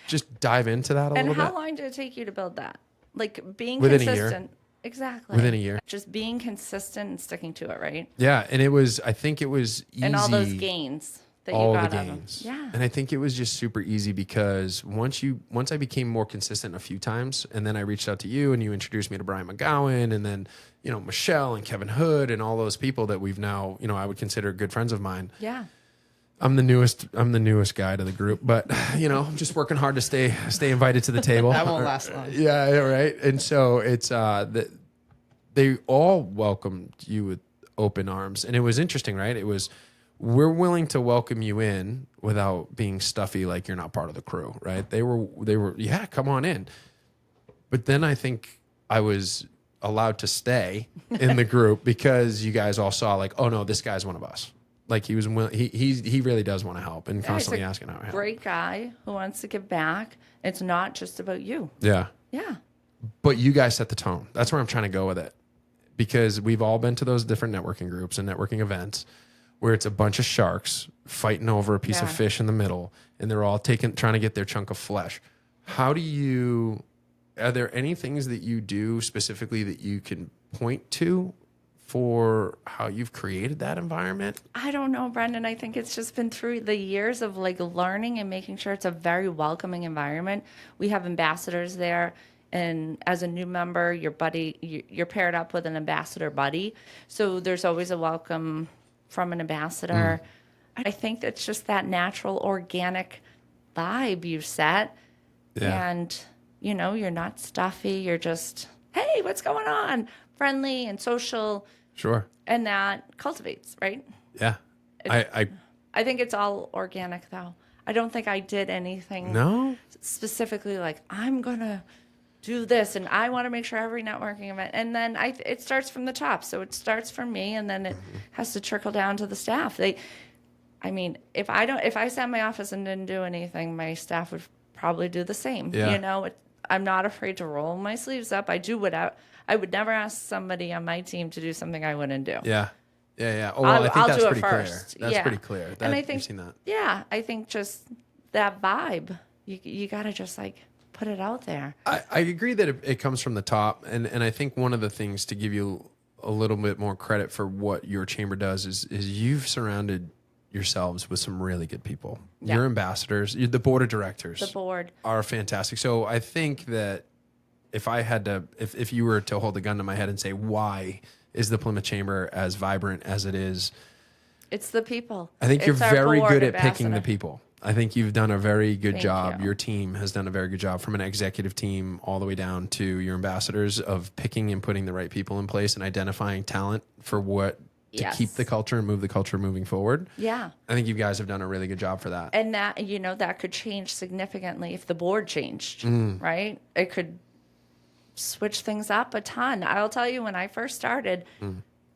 just dive into that a little bit? And how long did it take you to build that? Like being Within consistent. a year. Exactly. Within a year. Just being consistent and sticking to it, right? Yeah. And I think it was easy. And all those gains that all you got the out of them. gains. Yeah. And I think it was just super easy because once I became more consistent a few times, and then I reached out to you and you introduced me to Brian McGowan, and then, Michelle and Kevin Hood and all those people that we've now, I would consider good friends of mine. Yeah. I'm the newest guy to the group, but I'm just working hard to stay invited to the table. That won't last long. Yeah, right. And so it's they all welcomed you with open arms, and it was interesting, right? It was, we're willing to welcome you in without being stuffy, like you're not part of the crew, right? They were, yeah, come on in. But then I think I was allowed to stay in the group because you guys all saw like, oh no, this guy's one of us. Like he was he really does want to help and constantly asking how to help. Great guy who wants to give back. It's not just about you. Yeah. Yeah. But you guys set the tone. That's where I'm trying to go with it. Because we've all been to those different networking groups and networking events where it's a bunch of sharks fighting over a piece of fish in the middle, and they're all trying to get their chunk of flesh. Are there any things that you do specifically that you can point to for how you've created that environment? I don't know, Brendan. I think it's just been through the years of like learning and making sure it's a very welcoming environment. We have ambassadors there. And as a new member, you're paired up with an ambassador buddy. So there's always a welcome from an ambassador. I think that's just that natural, organic vibe you set. Yeah. And, you're not stuffy. You're just, hey, what's going on? Friendly and social. Sure. And that cultivates, right? Yeah. I think it's all organic, though. I don't think I did anything specifically like, I'm going to do this, and I want to make sure every networking event, and then it starts from the top. So it starts from me, and then it has to trickle down to the staff. If I sat in my office and didn't do anything, my staff would probably do the same. Yeah. I'm not afraid to roll my sleeves up. I do what I would never ask somebody on my team to do something I wouldn't do. Yeah. Oh, well, I think that's pretty clear. That's pretty clear. And I think, you've seen that. Yeah, I think just that vibe, you got to just like put it out there. I agree that it comes from the top. And I think one of the things to give you a little bit more credit for what your chamber does is you've surrounded yourselves with some really good people. Yeah. Your ambassadors, the board of directors. The board are fantastic. So I think that if you were to hold a gun to my head and say, why is the Plymouth Chamber as vibrant as it is? It's the people. I think you're It's our very board good at ambassador. picking the people. I think you've done a very good Thank job. you. Your team has done a very good job, from an executive team all the way down to your ambassadors, of picking and putting the right people in place and identifying talent for what to Yes. keep the culture and move the culture moving forward. Yeah. I think you guys have done a really good job for that. And that, that could change significantly if the board changed, right? It could switch things up a ton. I'll tell you, when I first started,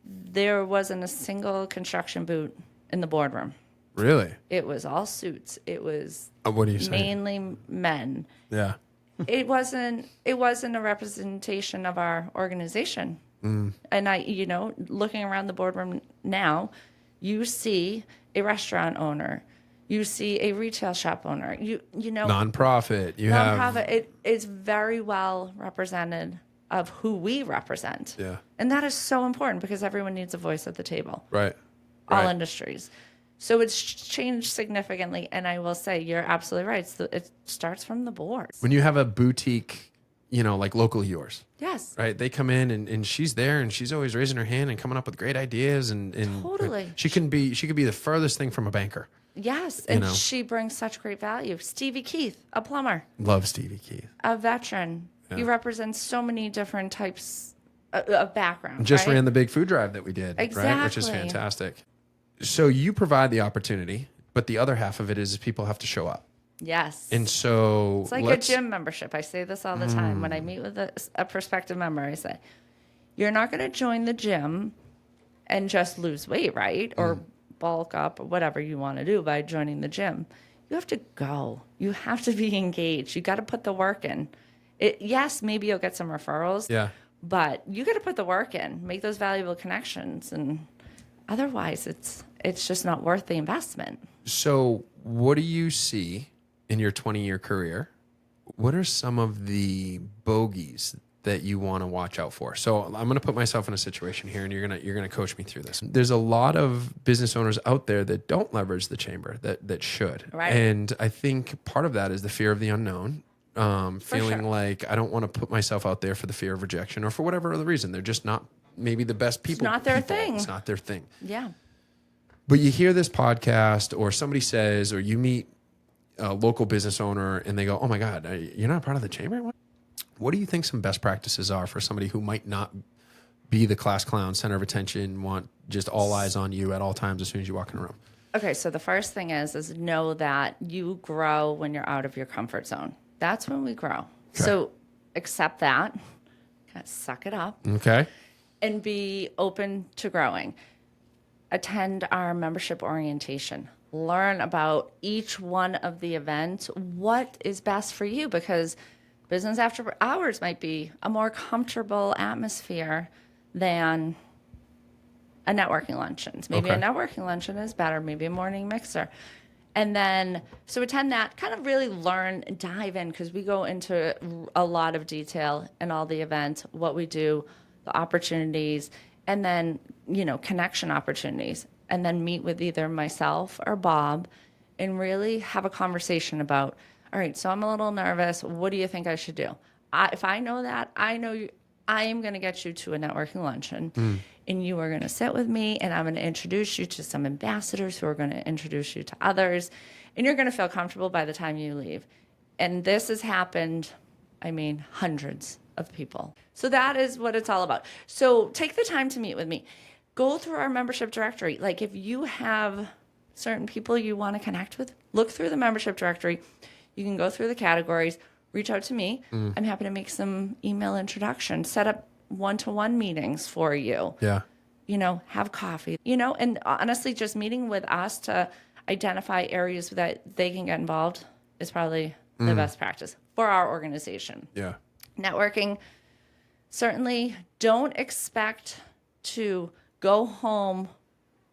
there wasn't a single construction boot in the boardroom. Really? It was all suits. It was What do you say? mainly men. Yeah. It wasn't a representation of our organization. And looking around the boardroom now, you see a restaurant owner, you see a retail shop owner, Nonprofit. nonprofit. It is very well represented of who we represent. Yeah. And that is so important because everyone needs a voice at the table. Right. All Right. industries. So it's changed significantly. And I will say, you're absolutely right. It starts from the board. When you have a boutique, like locally yours, Yes. right? They come in and she's there and she's always raising her hand and coming up with great ideas and Totally. she could be the furthest thing from a banker. Yes. And know. she brings such great value. Stevie Keith, a plumber, Love Stevie Keith. a veteran. Yeah. He represents so many different types of background. Just right? ran the big food drive that we did, right? Which is Exactly. fantastic. So you provide the opportunity, but the other half of it is people have to show up. Yes. And so It's like a gym membership. I say this all the time. When I meet with a prospective member, I say, you're not going to join the gym and just lose weight, right? Or bulk up or whatever you want to do by joining the gym. You have to go. You have to be engaged. You got to put the work in. Yes, maybe you'll get some referrals. Yeah. But you got to put the work in, make those valuable connections. And otherwise, it's just not worth the investment. So what do you see in your 20-year career? What are some of the bogeys that you want to watch out for? So I'm going to put myself in a situation here, and you're going to coach me through this. There's a lot of business owners out there that don't leverage the chamber that should. Right. And I think part of that is the fear of the unknown. Feeling sure. like I don't want to put myself out there for the fear of rejection or for whatever other reason. They're just not maybe the best people. not their thing. It's not their thing. Yeah. But you hear this podcast or somebody says, or you meet a local business owner and they go, oh my God, you're not part of the chamber? What do you think some best practices are for somebody who might not be the class clown, center of attention, want just all eyes on you at all times as soon as you walk in a room? Okay, so the first thing is know that you grow when you're out of your comfort zone. That's when we grow. Okay. So accept that. suck it up Okay. and be open to growing. Attend our membership orientation. Learn about each one of the events, what is best for you, because business after hours might be a more comfortable atmosphere than a networking luncheon. Maybe a Okay. networking luncheon is better, maybe a morning mixer. And then, so attend that, kind of really learn, dive in, because we go into a lot of detail in all the events, what we do, the opportunities, and then, connection opportunities. And then meet with either myself or Bob and really have a conversation about, all right, so I'm a little nervous. What do you think I should do? If I know that, I know I am going to get you to a networking luncheon. And you are going to sit with me, and I'm going to introduce you to some ambassadors who are going to introduce you to others. And you're going to feel comfortable by the time you leave. And this has happened, hundreds of people. So that is what it's all about. So take the time to meet with me. Go through our membership directory. Like if you have certain people you want to connect with, look through the membership directory. You can go through the categories, reach out to me. I'm happy to make some email introductions, set up one-to-one meetings for you. Yeah. Have coffee, and honestly, just meeting with us to identify areas that they can get involved is probably the best practice for our organization. Yeah. Networking, certainly don't expect to go home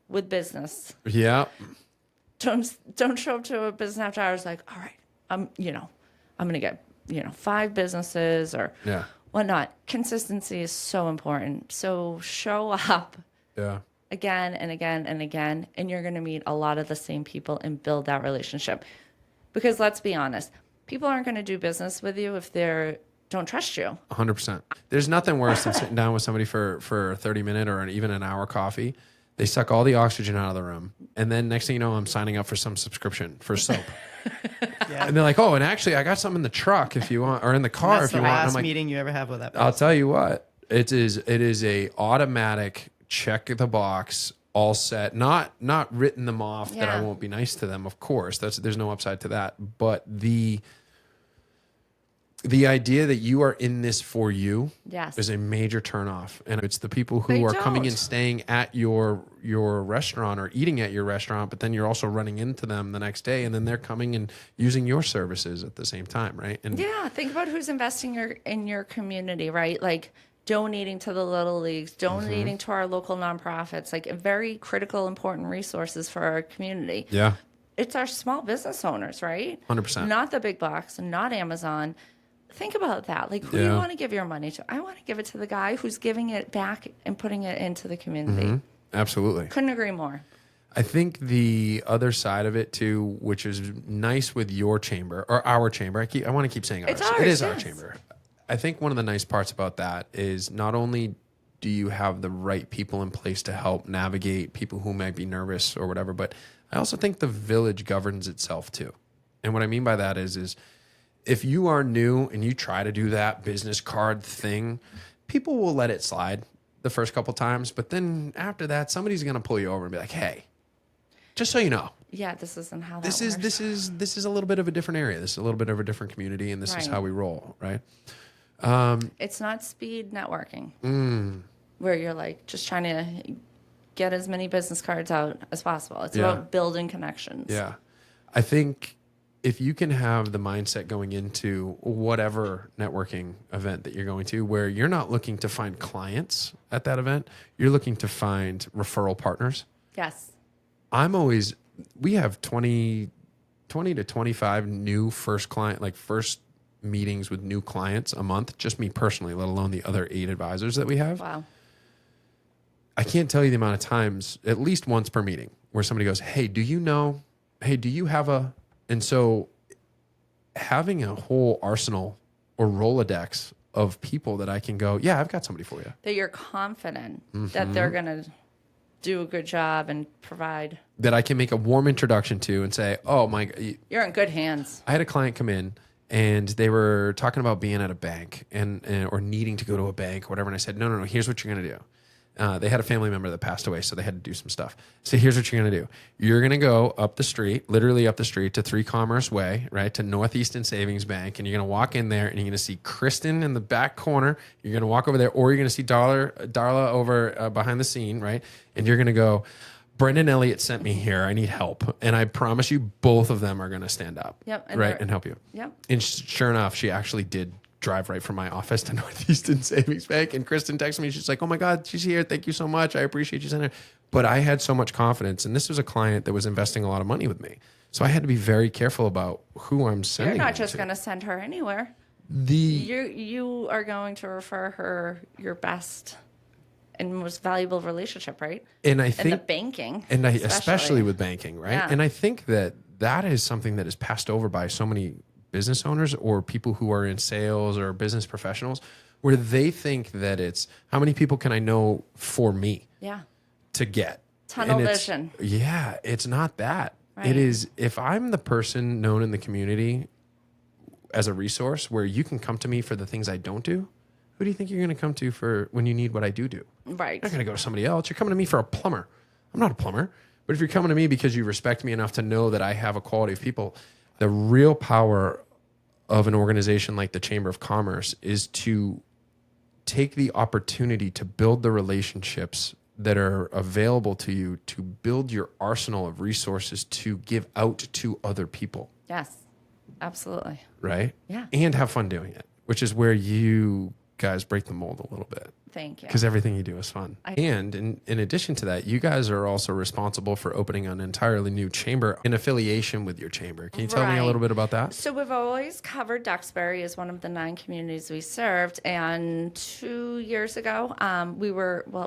with business. Yeah. Don't show up to a business after hours like, all right, I'm going to get, 5 businesses or Yeah. whatnot. Consistency is so important. So show up Yeah. again and again and again, and you're going to meet a lot of the same people and build that relationship. Because let's be honest, people aren't going to do business with you if they don't trust you. 100%. There's nothing worse than sitting down with somebody for a 30-minute or even an hour coffee. They suck all the oxygen out of the room. And then next thing you know, I'm signing up for some subscription for soap. Yeah. And they're like, oh, and actually I got some in the truck if you want, or in the car That's if you the want. And I'm last like, meeting you ever have with that person. I'll tell you what, it is a automatic check the box, all set, not written them off that I Yeah. won't be nice to them. Of course, there's no upside to that. But the idea that you are in this for you Yes. is a major turnoff. And it's the people who They are coming don't. and staying at your restaurant or eating at your restaurant, but then you're also running into them the next day, and then they're coming and using your services at the same time, right? And Yeah, think about who's investing in your community, right? Like donating to the Little Leagues, donating to our local nonprofits, like very critical, important resources for our community. yeah, It's our small business owners, right? 100%. Not the big box, not Amazon. Think about that. Like, who do Yeah. you want to give your money to? I want to give it to the guy who's giving it back and putting it into the community. absolutely. Couldn't agree more. I think the other side of it too, which is nice with your chamber or our chamber. I want to keep saying ours. It's ours, It is our yes. chamber. I think one of the nice parts about that is not only do you have the right people in place to help navigate people who might be nervous or whatever, but I also think the village governs itself too. And what I mean by that is if you are new and you try to do that business card thing, people will let it slide the first couple times, but then after that, somebody's going to pull you over and be like, "Hey, just so you know, Yeah, this isn't how that this works. is a little bit of a different area. This is a little bit of a different community, and this is Right. how we roll, right?" It's not speed networking where you're like just trying to get as many business cards out as possible. It's Yeah. about building connections. Yeah. I think if you can have the mindset going into whatever networking event that you're going to, where you're not looking to find clients at that event, you're looking to find referral partners. Yes. We have 20 to 25 new first client, like first meetings with new clients a month, just me personally, let alone the other 8 advisors that we have. Wow. I can't tell you the amount of times, at least once per meeting, where somebody goes, "Hey, do you have a," and so having a whole arsenal or Rolodex of people that I can go, "Yeah, I've got somebody for you." That you're confident that they're going to do a good job and provide. That I can make a warm introduction to and say, "Oh my," You're in good hands. I had a client come in and they were talking about being at a bank and or needing to go to a bank or whatever. And I said, no, here's what you're going to do. They had a family member that passed away, so they had to do some stuff. So here's what you're going to do. You're going to go up the street, literally up the street to 3 Commerce Way, right, to Northeastern Savings Bank, and you're going to walk in there, and you're going to see Kristen in the back corner. You're going to walk over there, or you're going to see Darla over behind the scene, right, and you're going to go, Brendan Elliott sent me here. I need help. And I promise you, both of them are going to stand up, right, and help you. Yep. And sure enough, she actually did drive right from my office to Northeastern Savings Bank. And Kristen texted me. She's like, oh my God, she's here. Thank you so much. I appreciate you sending her. But I had so much confidence. And this was a client that was investing a lot of money with me. So I had to be very careful about who I'm sending. You're not just going to send her anywhere. You are going to refer her your best and most valuable relationship, right? And I think in the banking, and especially with banking, right? Yeah. And I think that is something that is passed over by so many business owners or people who are in sales or business professionals, where they think that it's how many people can I know for me to get tunnel vision. Yeah, it's not that. Right. It is if I'm the person known in the community as a resource where you can come to me for the things I don't do, who do you think you're going to come to for when you need what I do? Right. You're not going to go to somebody else. You're coming to me for a plumber. I'm not a plumber. But if you're coming to me because you respect me enough to know that I have a quality of people, the real power of an organization like the Chamber of Commerce is to take the opportunity to build the relationships that are available to you to build your arsenal of resources to give out to other people. Yes, absolutely. Right? Yeah. And have fun doing it, which is where you guys break the mold a little bit. Thank you. Because everything you do is fun. And in addition to that, you guys are also responsible for opening an entirely new chamber in affiliation with your chamber. Can you tell me a little bit about that? So we've always covered Duxbury as one of the 9 communities we served. And 2 years ago,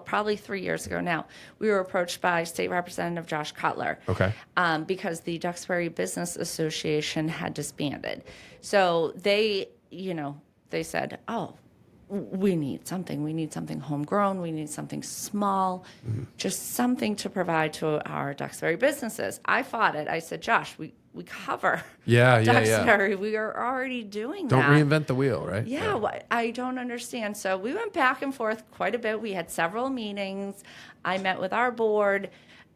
probably 3 years ago now, we were approached by State Representative Josh Cutler. Okay. Because the Duxbury Business Association had disbanded. So they said, we need something homegrown, we need something small, just something to provide to our Duxbury businesses. I fought it. I said, Josh, we cover Duxbury. We are already doing Don't that. reinvent the wheel, right? Yeah, I don't understand. So we went back and forth quite a bit. We had several meetings. I met with our board.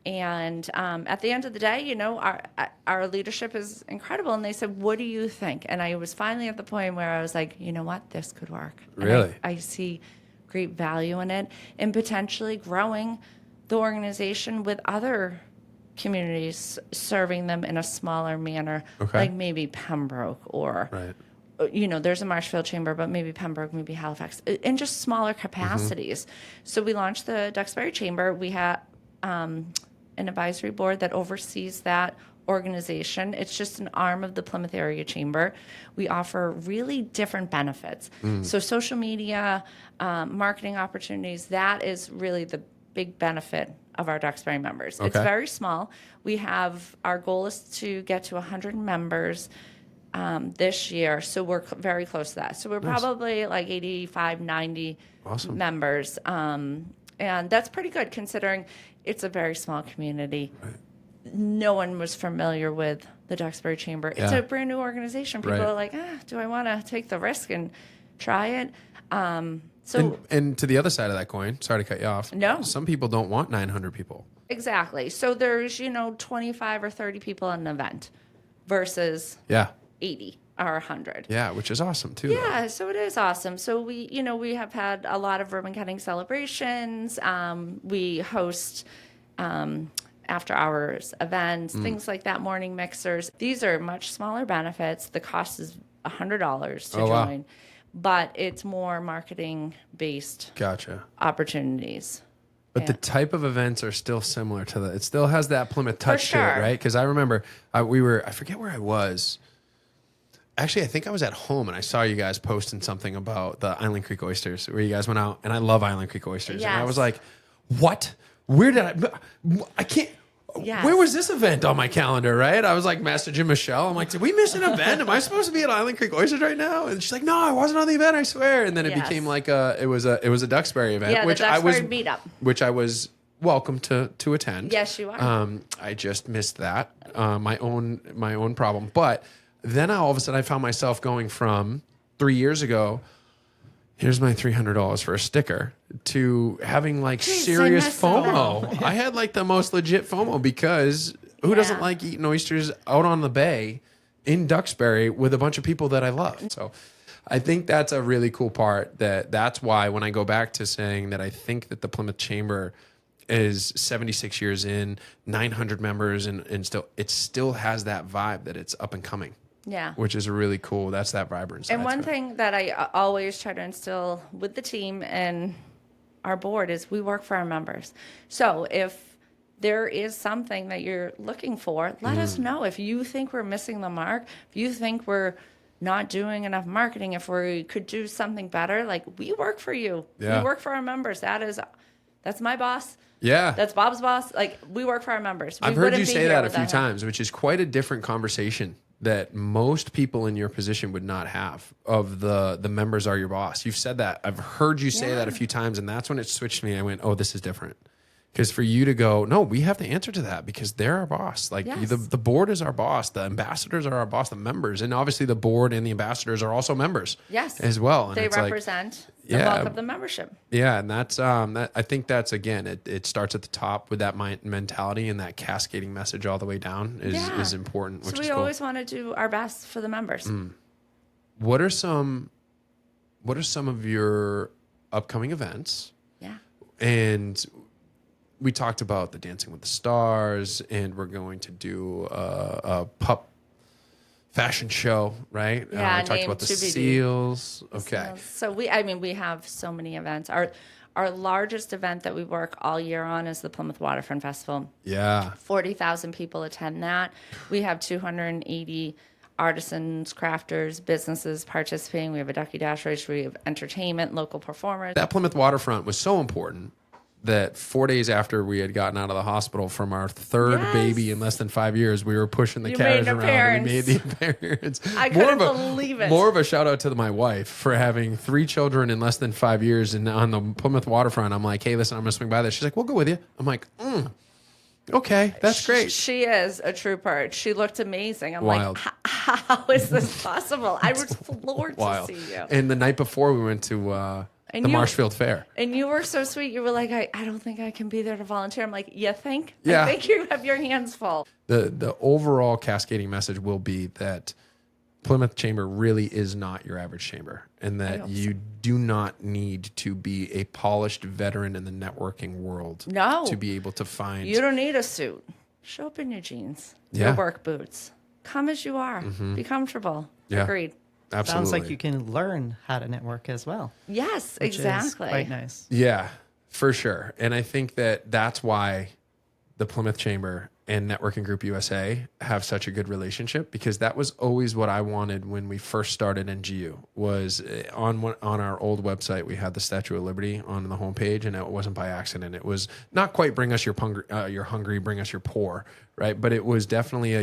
And at the end of the day, our leadership is incredible. And they said, what do you think? And I was finally at the point where I was like, you know what? This could work. Really? I see great value in it and potentially growing the organization with other communities, serving them in a smaller manner, like maybe Pembroke or, there's a Marshfield Chamber, but maybe Pembroke, maybe Halifax, in just smaller capacities. So we launched the Duxbury Chamber. We had an advisory board that oversees that organization. It's just an arm of the Plymouth Area Chamber. We offer really different benefits. So social media, marketing opportunities, that is really the big benefit of our Duxbury members. It's very small. Our goal is to get to 100 members this year. So we're very close to that. So we're probably like 85, 90 members. And that's pretty good considering it's a very small community. Right. No one was familiar with the Duxbury Chamber. It's a brand new organization. People are like, do I want to take the risk and try it? And to the other side of that coin, sorry to cut you off. No. Some people don't want 900 people. Exactly. So there's, 25 or 30 people at an event versus 80 or 100. Yeah, which is awesome too. Yeah, so it is awesome. So we have had a lot of ribbon cutting celebrations. We host after hours events, things like that, morning mixers. These are much smaller benefits. The cost is $100 to join, but it's more marketing based opportunities. But the type of events are still similar to it still has that Plymouth touch to it, right? Because I remember I forget where I was. Actually, I think I was at home and I saw you guys posting something about the Island Creek oysters where you guys went out, and I love Island Creek oysters. Yes. And I was like, what? Where did I can't. Yes. Where was this event on my calendar, right? I was like messaging Michelle. I'm like, did we miss an event? Am I supposed to be at Island Creek Oysters right now? And she's like, no, I wasn't on the event, I swear. And then it became like it was a Duxbury event, which I was meetup, which I was welcome to attend. Yes, you are. I just missed that. My own problem. But then all of a sudden I found myself going from 3 years ago, here's my $300 for a sticker, to having like serious missed that. FOMO. I had like the most legit FOMO because who doesn't like eating oysters out on the bay in Duxbury with a bunch of people that I love? So I think that's a really cool part. That's why when I go back to saying that I think that the Plymouth Chamber is 76 years in, 900 members, and still has that vibe that it's up and coming. Yeah. Which is really cool. That's that vibrant side. And one thing that I always try to instill with the team and our board is we work for our members. So if there is something that you're looking for, let us know. If you think we're missing the mark, if you think we're not doing enough marketing, if we could do something better, like, we work for you. Yeah. We work for our members. That's my boss. Yeah. That's Bob's boss. Like, we work for our members. I've heard you say that a few times, which is quite a different conversation that most people in your position would not have, of the members are your boss. You've said that. I've heard you say that a few times, and that's when it switched me. I went, oh, this is different. Because for you to go, no, we have to answer to that because they're our boss. Like, the board is our boss. The ambassadors are our boss, the members. And obviously the board and the ambassadors are also members as well. And they represent the bulk of the membership. Yeah, and that's I think that's, again, it starts at the top with that mentality, and that cascading message all the way down is important. Which so we is cool. always want to do our best for the members. What are some of your upcoming events? Yeah. And we talked about the Dancing with the Stars, and we're going to do a pup fashion show, right? Yeah, we talked about the seals. Okay. So we have so many events. Our largest event that we work all year on is the Plymouth Waterfront Festival. Yeah. 40,000 people attend that. We have 280 artisans, crafters, businesses participating. We have a ducky dash race. We have entertainment, local performers. That Plymouth Waterfront was so important that 4 days after we had gotten out of the hospital from our third baby in less than 5 years, we were pushing the carriage around and we made the appearance. I couldn't believe it. More of a shout out to my wife for having 3 children in less than 5 years. And on the Plymouth Waterfront, I'm like, hey, listen, I'm going to swing by this. She's like, we'll go with you. I'm like, okay, that's great. She is a trooper. She looked amazing. I'm Wild. like, how is this possible? I was floored to see you. And the night before, we went to the Marshfield Fair. And you were so sweet. You were like, I don't think I can be there to volunteer. I'm like, you think? Yeah. I think you have your hands full. The overall cascading message will be that Plymouth Chamber really is not your average chamber, and that you do not need to be a polished veteran in the networking world to be able to find. You don't need a suit. Show up in your jeans, your work boots. Come as you are. Be comfortable. Yeah. Agreed. Sounds Absolutely. like you can learn how to network as well. Yes, which exactly. is quite nice. Yeah, for sure. And I think that's why the Plymouth Chamber and Networking Group USA have such a good relationship, because that was always what I wanted when we first started NGU. Was on our old website, we had the Statue of Liberty on the homepage, and it wasn't by accident. It was not quite bring us your hungry, bring us your poor, right? But it was definitely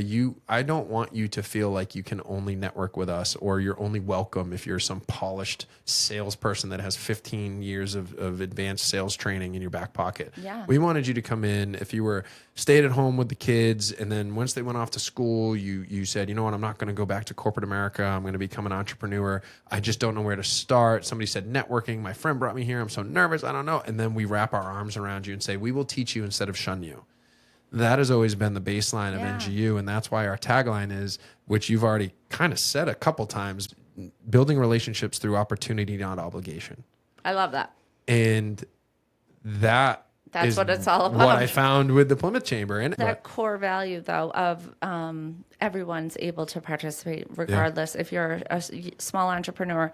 I don't want you to feel like you can only network with us, or you're only welcome if you're some polished salesperson that has 15 years of advanced sales training in your back pocket. Yeah. We wanted you to come in if you were stayed at home with the kids, and then once they went off to school, you said, you know what, I'm not going to go back to corporate America. I'm going to become an entrepreneur. I just don't know where to start. Somebody said networking. My friend brought me here. I'm so nervous. I don't know. And then we wrap our arms around you and say, we will teach you instead of shun you. That has always been the baseline of NGU, and that's why our tagline is, which you've already kind of said a couple times, building relationships through opportunity, not obligation. I love that. And that's what it's all about. What I found with the Plymouth Chamber. And that core value, though, of everyone's able to participate regardless. If you're a small entrepreneur,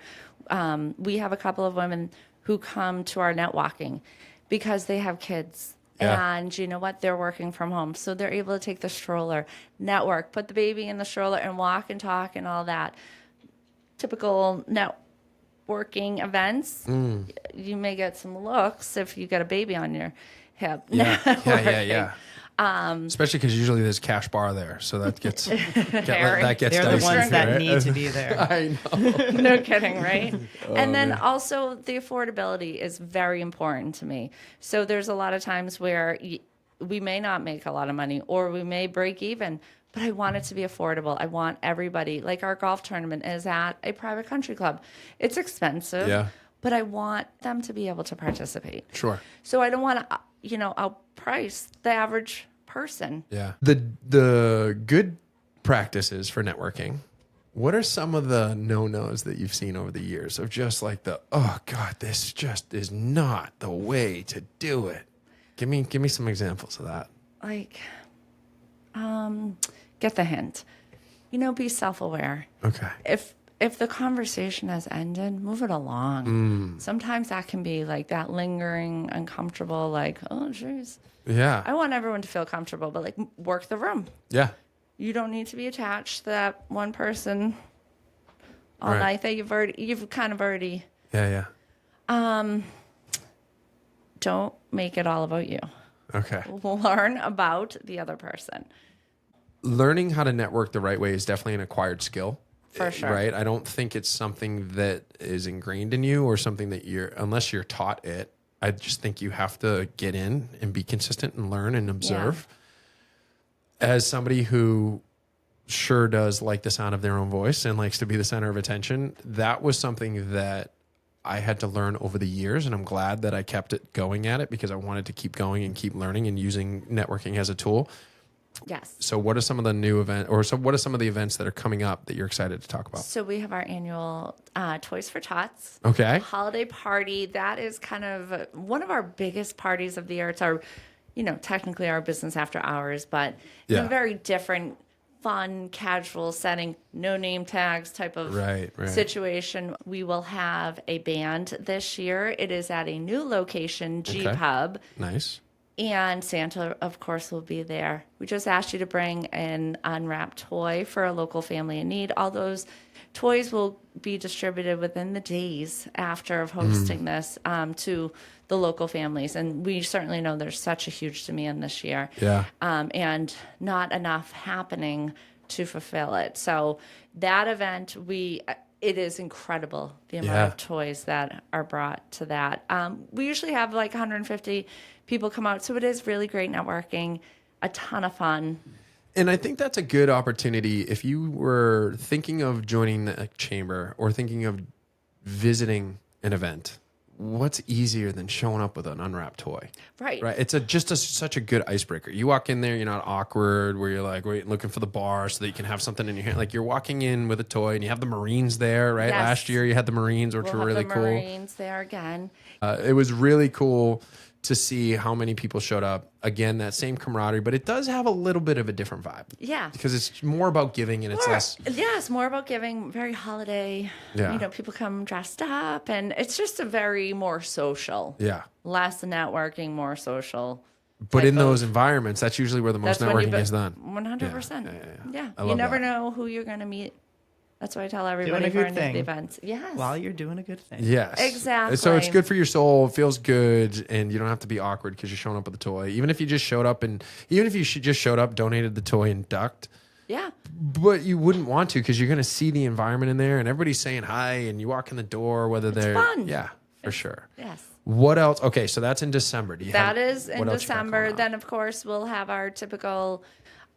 we have a couple of women who come to our net walking because they have kids. Yeah. And you know what? They're working from home. So they're able to take the stroller, network, put the baby in the stroller, and walk and talk and all that. Typical networking events, you may get some looks if you got a baby on your hip. Yeah. Especially because usually there's cash bar there, so that gets that gets They're dicey, the ones that right? need to be there. I know. No kidding, right? And then also the affordability is very important to me. So there's a lot of times where we may not make a lot of money, or we may break even, but I want it to be affordable. I want everybody, like our golf tournament is at a private country club. It's expensive. Yeah. but I want them to be able to participate. Sure. So I don't want to, outprice the average person. Yeah. The good practices for networking. What are some of the no-nos that you've seen over the years of just like oh God, this just is not the way to do it? Give me some examples of that. Like, get the hint. Be self-aware. Okay. If the conversation has ended, move it along. Sometimes that can be like that lingering, uncomfortable, like, oh, jeez. Yeah. I want everyone to feel comfortable, but like work the room. Yeah. You don't need to be attached to that one person all Right. night that you've kind of already. Yeah. Don't make it all about you. Okay. Learn about the other person. Learning how to network the right way is definitely an acquired skill. For sure. Right? I don't think it's something that is ingrained in you or something that unless you're taught it. I just think you have to get in and be consistent and learn and observe. Yeah. As somebody who sure does like the sound of their own voice and likes to be the center of attention, that was something that I had to learn over the years, and I'm glad that I kept it going at it because I wanted to keep going and keep learning and using networking as a tool. Yes. So what are some of the new what are some of the events that are coming up that you're excited to talk about? So we have our annual Toys for Tots holiday party. That is kind of one of our biggest parties of the year. It's our, technically our business after hours, but in a very different, fun, casual setting, no name tags type of situation. We will have a band this year. It is at a new location, G Pub. Nice. And Santa, of course, will be there. We just asked you to bring an unwrapped toy for a local family in need. All those toys will be distributed within the days after of hosting this to the local families. And we certainly know there's such a huge demand this year. Yeah. And not enough happening to fulfill it. So that event, it is incredible, the amount of toys that are brought to that. We usually have like 150 people come out, so it is really great networking, a ton of fun. And I think that's a good opportunity if you were thinking of joining the chamber or thinking of visiting an event. What's easier than showing up with an unwrapped toy? Right. It's such a good icebreaker. You walk in there, you're not awkward where you're like looking for the bar so that you can have something in your hand. Like you're walking in with a toy and you have the Marines there, right? Yes. Last year you had the Marines, which were really cool. Marines there again. It was really cool to see how many people showed up. Again, that same camaraderie, but it does have a little bit of a different vibe. Yeah. Because it's more about giving and it's less. Yeah, it's more about giving, very holiday. Yeah. People come dressed up and it's just a very more social. Yeah. Less networking, more social. But in those environments, that's usually where the most networking is done. 100%. Yeah. I You love never that. know who you're going to meet. That's what I tell everybody Doing a for good the thing. events. Yes. While you're doing a good thing. Yes. Exactly. So it's good for your soul. It feels good. And you don't have to be awkward because you're showing up with a toy. Even if you just showed up, donated the toy and ducked. Yeah. But you wouldn't want to because you're going to see the environment in there and everybody's saying hi and you walk in the door, whether they're. Fun. Yeah, for sure. Yes. What else? Okay, so that's in December. That is in what else you got December. going on? Then, of course, we'll have our typical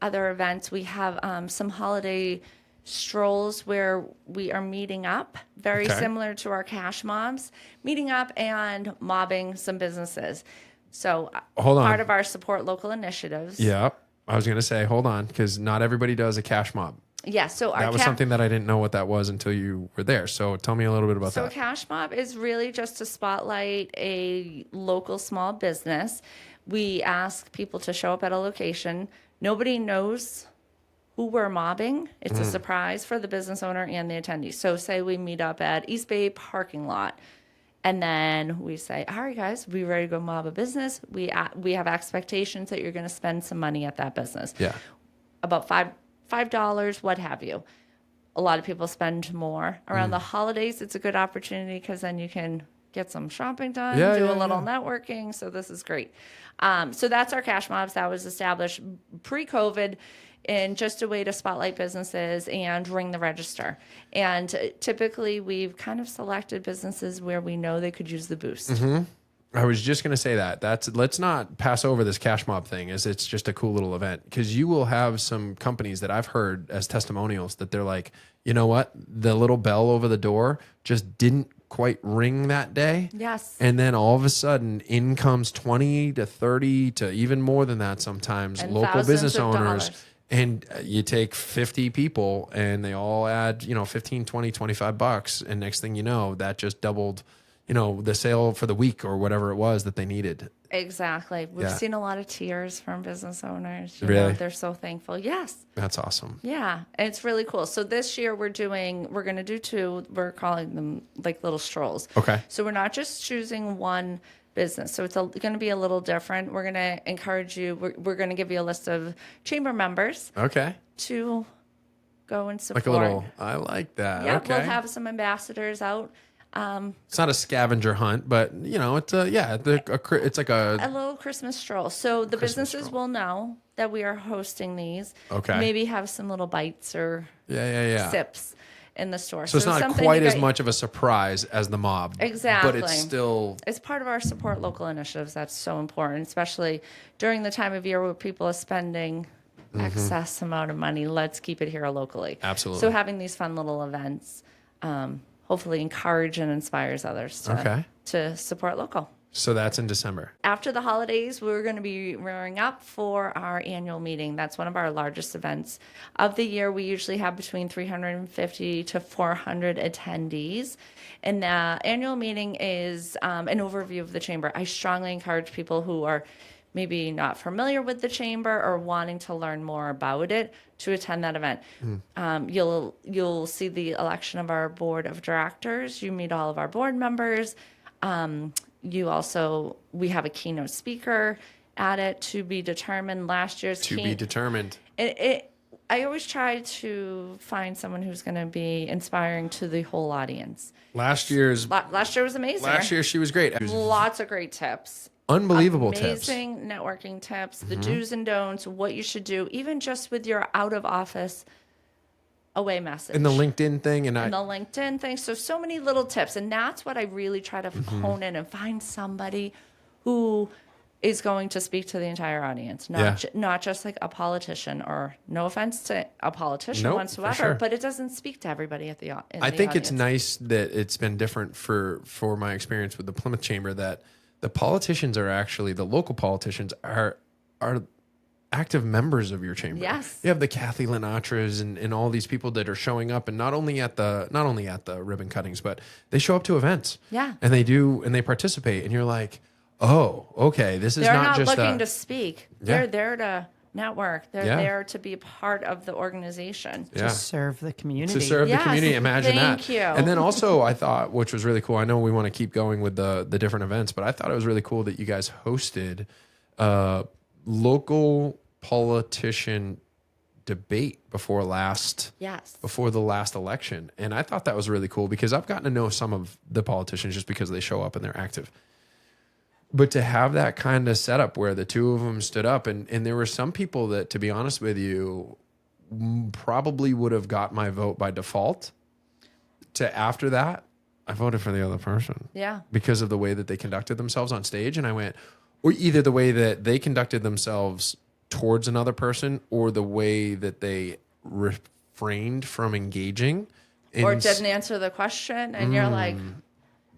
other events. We have some holiday strolls where we are meeting up, very similar to our cash mobs, meeting up and mobbing some businesses. So Hold on. part of our support local initiatives. Yeah, I was going to say, hold on, because not everybody does a cash mob. Yeah, so That was something that I didn't know what that was until you were there. So tell me a little bit about So that. a cash mob is really just to spotlight a local small business. We ask people to show up at a location. Nobody knows who we're mobbing. It's a surprise for the business owner and the attendees. So say we meet up at East Bay parking lot. And then we say, all right, guys, we ready to go mob a business? We have expectations that you're going to spend some money at that business. Yeah. About $5, what have you. A lot of people spend more. Around the holidays, it's a good opportunity because then you can get some shopping done, do a little networking. So this is great. So that's our cash mobs. That was established pre-COVID and just a way to spotlight businesses and ring the register. And typically we've kind of selected businesses where we know they could use the boost. I was just going to say that. Let's not pass over this cash mob thing as it's just a cool little event because you will have some companies that I've heard as testimonials that they're like, you know what? The little bell over the door just didn't quite ring that day. Yes. And then all of a sudden, in comes 20 to 30 to even more than that sometimes, And local thousands business of owners. dollars. And you take 50 people and they all add, 15, 20, $25. And next thing you know, that just doubled, the sale for the week or whatever it was that they needed. Exactly. We've Yeah. seen a lot of tears from business owners. You Really? know, they're so thankful. Yes. That's awesome. Yeah. And it's really cool. So this year we're going to do 2. We're calling them like little strolls. Okay. So we're not just choosing one business. So it's going to be a little different. We're going to encourage you. We're going to give you a list of chamber members Okay. to go and support. Like a little, I like that. Yeah. Okay. We'll have some ambassadors out. It's not a scavenger hunt, but it's it's like A a, little Christmas stroll. So the Christmas businesses stroll. will know that we are hosting these. Okay. Maybe have some little bites or yeah. sips in the store. So it's not something quite to as get- much of a surprise as the mob. Exactly. But it's still, It's part of our support local initiatives. That's so important, especially during the time of year where people are spending excess amount of money. Let's keep it here locally. Absolutely. So having these fun little events hopefully encourage and inspires others to support local. so that's in December. After the holidays, we're going to be rearing up for our annual meeting. That's one of our largest events of the year. We usually have between 350 to 400 attendees. And the annual meeting is an overview of the chamber. I strongly encourage people who are maybe not familiar with the chamber or wanting to learn more about it to attend that event. You'll see the election of our board of directors. You meet all of our board members. We have a keynote speaker at it to be determined. Last year's To be determined. I always try to find someone who's going to be inspiring to the whole audience. Last year Last year was amazing. she was great. Lots of great tips. Unbelievable tips. Amazing networking tips, the do's and don'ts, what you should do, even just with your out of office away message. And the LinkedIn thing. And the LinkedIn thing. So many little tips. And that's what I really try to hone in and find somebody who is going to speak to the entire audience, not just like a politician, or no offense to a politician Nope, whatsoever, for sure. but it doesn't speak to everybody at I think it's audience. nice that it's been different for my experience with the Plymouth Chamber, that the politicians are actually, the local politicians are active members of your chamber. Yes. You have the Kathy Lenatras and all these people that are showing up, and not only at the ribbon cuttings, but they show up to events. Yeah. And they participate, and you're like, oh, okay, this is They're not not just looking to speak. Yeah. They're there to network. They're Yeah. there to be a part of the organization. yeah. To serve the community. To serve the Yes, community. Imagine that. thank you. And then also, I thought, which was really cool, I know we want to keep going with the different events, but I thought it was really cool that you guys hosted local politician debate before the last election. And I thought that was really cool, because I've gotten to know some of the politicians just because they show up and they're active. But to have that kind of setup where the two of them stood up, and there were some people that, to be honest with you, probably would have got my vote by default. To after that, I voted for the other person. Yeah. Because of the way that they conducted themselves on stage. And I went, or either the way that they conducted themselves towards another person, or the way that they refrained from engaging. Or didn't answer the question, and you're like,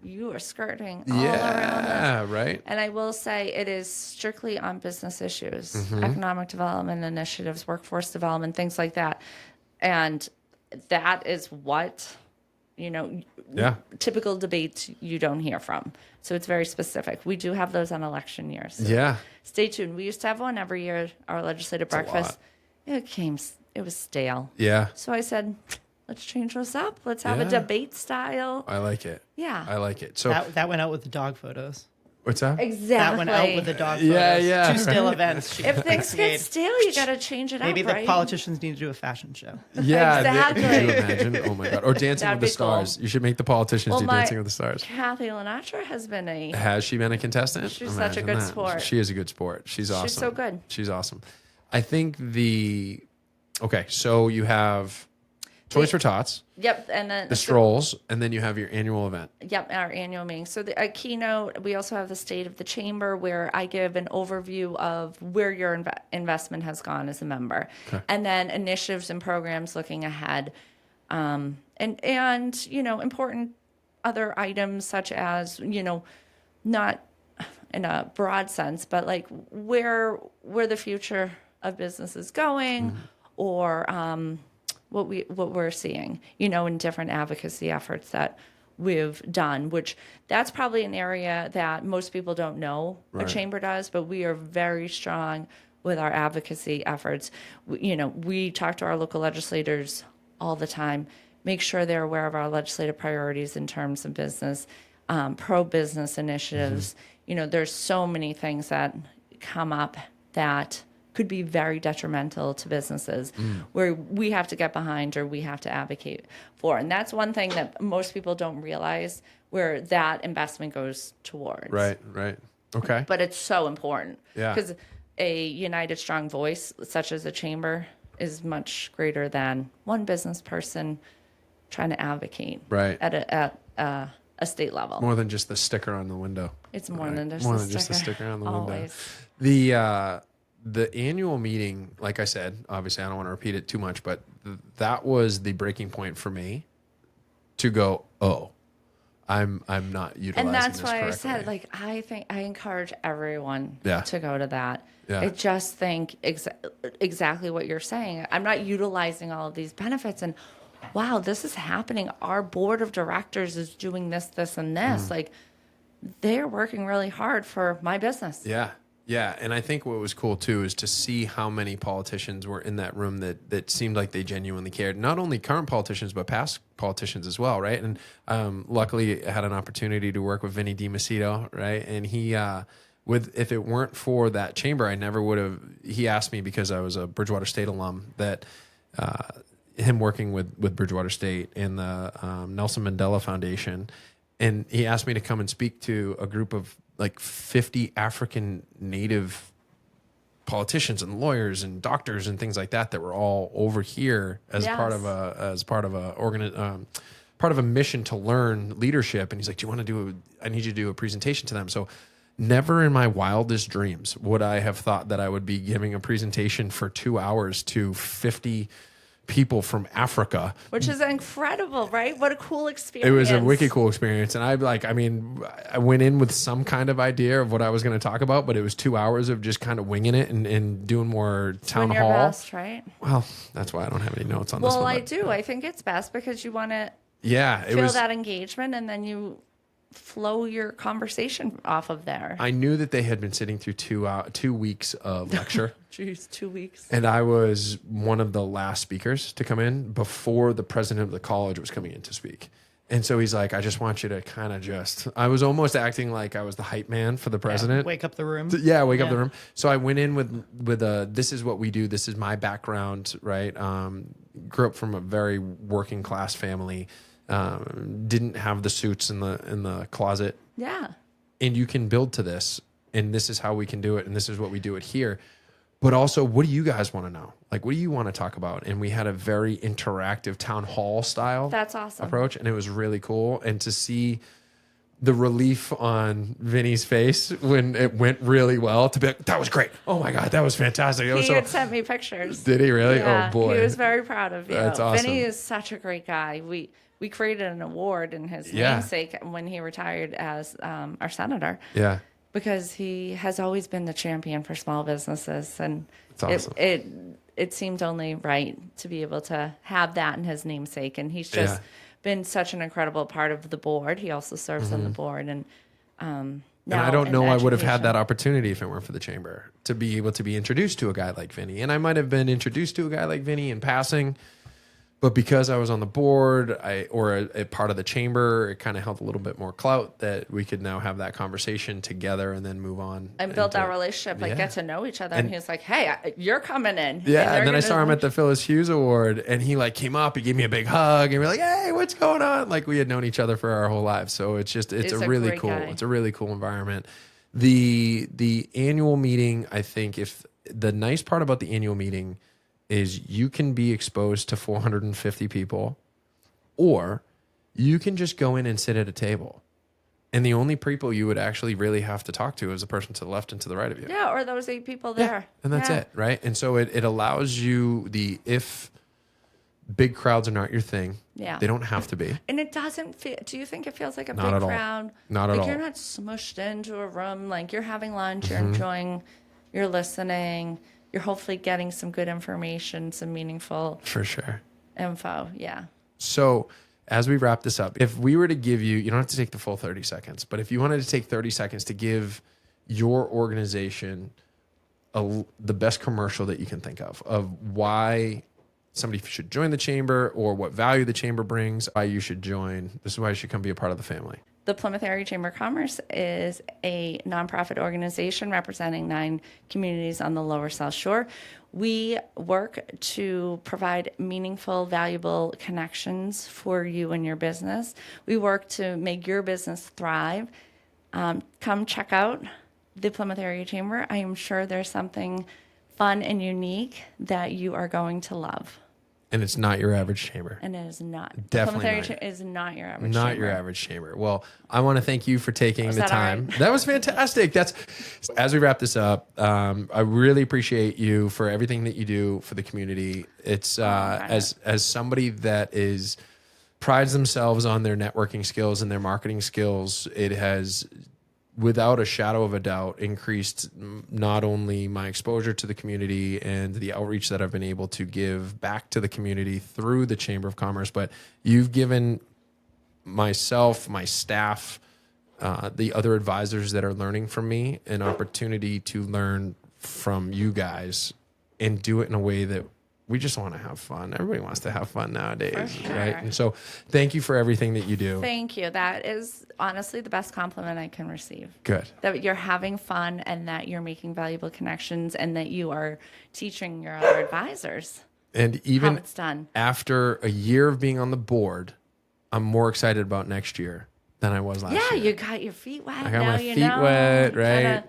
you are skirting all around yeah, this. right. And I will say it is strictly on business issues, Mm-hmm. economic development initiatives, workforce development, things like that. And that is what, Yeah. typical debates you don't hear from. So it's very specific. We do have those on election years. So Yeah. stay tuned. We used to have one every year, our legislative breakfast. It was stale. Yeah. So I said, let's change this up. Let's have a Yeah. debate style. I like it. Yeah. I like it. So That went out with the dog photos. what's that? Exactly. That went out with the dog photos. Yeah. Two still events. She If things made. get stale, you got to change it Maybe up, the right? politicians need to do a fashion show. Yeah. Exactly. Can you imagine? Oh my God. Or Dancing That'd with the be cool. Stars. You should make the politicians do Dancing with the Stars. Kathy Lenatra has been Has she been a contestant? She's such a good sport. She is a good sport. She's awesome. so good. She's awesome. I think okay, so you have Toys for Tots, Yep, and then the strolls, and then you have your annual event. Yep, our annual meeting. So a keynote, we also have the State of the Chamber, where I give an overview of where your investment has gone as a member. Okay. And then initiatives and programs looking ahead. And important other items such as, not in a broad sense, but like where the future of business is going, or what we're seeing, in different advocacy efforts that we've done, which that's probably an area that most people don't know a chamber does, but we are very strong with our advocacy efforts. We talk to our local legislators all the time, make sure they're aware of our legislative priorities in terms of business, pro-business initiatives. There's so many things that come up that could be very detrimental to businesses where we have to get behind or we have to advocate for. And that's one thing that most people don't realize where that investment goes towards. Right. Okay. But it's so important. Yeah. Because a united, strong voice, such as a chamber, is much greater than one business person trying to advocate at a state level. More than just the sticker on the window. It's more than just the sticker on the Always. window. The annual meeting, like I said, obviously I don't want to repeat it too much, but that was the breaking point for me to go, oh, I'm not utilizing and that's this why correctly. I said, like, I think I encourage everyone Yeah. to go to that. Yeah. I just think exactly what you're saying. I'm not utilizing all of these benefits, and wow, this is happening. Our board of directors is doing this, and this. Like, they're working really hard for my business. Yeah. Yeah. And I think what was cool too is to see how many politicians were in that room that seemed like they genuinely cared. Not only current politicians, but past politicians as well. Right. And luckily I had an opportunity to work with Vinny DiMacedo. Right. And he, if it weren't for that chamber, I never would have, he asked me, because I was a Bridgewater State alum, that him working with Bridgewater State and the Nelson Mandela Foundation. And he asked me to come and speak to a group of like 50 African native politicians and lawyers and doctors and things like that were all over here as part of a mission to learn leadership. And he's like, "Do you want to I need you to do a presentation to them." So never in my wildest dreams would I have thought that I would be giving a presentation for 2 hours to 50 people from Africa, which is incredible, right? What a cool experience. It was a wicked cool experience. And I went in with some kind of idea of what I was going to talk about, but it was 2 hours of just kind of winging it and doing more town hall. Best, right? Well, that's why I don't have any notes on this one. Well, I do. I think it's best because you want to feel that engagement, and then you flow your conversation off of there. I knew that they had been sitting through 2 weeks of lecture. Jeez, 2 weeks. And I was one of the last speakers to come in before the president of the college was coming in to speak. And so he's like, "I just want you to kind of I was almost acting like I was the hype man for the president. Wake up the room. Wake up the room. So I went in with this is what we do. This is my background, right? Grew up from a very working class family. Didn't have the suits in the closet. Yeah. And you can build to this, and this is how we can do it, and this is what we do it here. But also, what do you guys want to know? Like, what do you want to talk about? And we had a very interactive town hall style That's awesome. approach, and it was really cool. And to see the relief on Vinny's face when it went really well, to be like, "That was great. Oh my God, that was fantastic." He had sent me pictures. Did he really? Yeah, Oh boy. He was very proud of you. That's awesome. Vinny is such a great guy. We created an award in his namesake when he retired as our senator. Yeah. Because he has always been the champion for small businesses, and That's awesome. it seemed only right to be able to have that in his namesake. And he's just been such an incredible part of the board. He also serves on the board, and and I don't know I would have had that opportunity if it weren't for the chamber, to be able to be introduced to a guy like Vinny. And I might have been introduced to a guy like Vinny in passing, but because I was on the board, or a part of the chamber, it kind of held a little bit more clout that we could now have that conversation together and then move on. And build that relationship, get to know each other. And he's like, "Hey, you're coming in." Yeah, and then I saw him at the Phyllis Hughes Award, and he came up, he gave me a big hug, and we're like, "Hey, what's going on?" Like, we had known each other for our whole lives. So it's a really cool, it's a really cool environment. The annual meeting, I think, if the nice part about the annual meeting is you can be exposed to 450 people, or you can just go in and sit at a table. And the only people you would actually really have to talk to is the person to the left and to the right of you. Yeah, or those 8 people there. And that's it, right? And so it allows you big crowds are not your thing. Yeah. They don't have to be. And it doesn't feel, do you think it feels like a Not big at all. crowd? Not at like all. You're not smushed into a room. Like you're having lunch, you're Mm-hmm. enjoying, you're listening, you're hopefully getting some good information, some meaningful For sure. info. Yeah. So as we wrap this up, if we were to give you, you don't have to take the full 30 seconds, but if you wanted to take 30 seconds to give your organization the best commercial that you can think of why somebody should join the chamber or what value the chamber brings, why you should join. This is why you should come be a part of the family. The Plymouth Area Chamber of Commerce is a nonprofit organization representing 9 communities on the Lower South Shore. We work to provide meaningful, valuable connections for you and your business. We work to make your business thrive. Come check out the Plymouth Area Chamber. I am sure there's something fun and unique that you are going to love. And it's not your average chamber. And it is not. Definitely the Plymouth Area not. Chamber is not your average Not chamber. your average chamber. Well, I want to thank you for taking the that all time. right? That was fantastic. As we wrap this up, I really appreciate you for everything that you do for the community. It's as somebody that prides themselves on their networking skills and their marketing skills, it has, without a shadow of a doubt, increased not only my exposure to the community and the outreach that I've been able to give back to the community through the Chamber of Commerce, but you've given myself, my staff, the other advisors that are learning from me an opportunity to learn from you guys and do it in a way that we just want to have fun. Everybody wants to have fun nowadays, sure. right? And so thank you for everything that you do. Thank you. That is honestly the best compliment I can receive. Good. That you're having fun and that you're making valuable connections and that you are teaching your other advisors And how even it's done. after a year of being on the board, I'm more excited about next year than I was last Yeah, year. you got your feet wet. I got now my you feet know. wet, You right? kinda-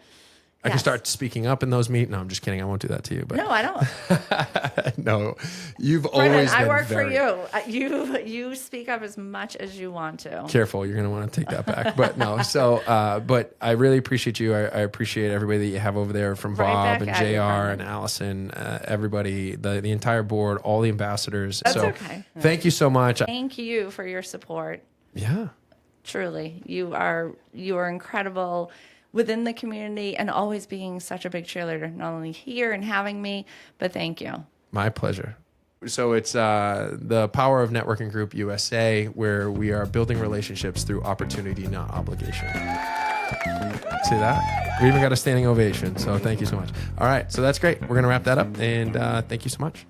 I can Yes. start speaking up in those meetings. No, I'm just kidding. I won't do that to you. But No, I don't. no, you've Brendan, always been I work very for you. You speak up as much as you want to. careful. You're going to want to take that back. But no, so, but I really appreciate you. I appreciate everybody that you have over there from Right Bob back and at JR you, and Brendan. Allison, everybody, the entire board, all the ambassadors. That's so okay. Thank you so much. Thank you for your support. Yeah. Truly, you are incredible within the community and always being such a big cheerleader, not only here and having me, but thank you. My pleasure. So it's the Power of Networking Group USA, where we are building relationships through opportunity, not obligation. See that? We even got a standing ovation. So thank you so much. All right. So that's great. We're going to wrap that up. And thank you so much.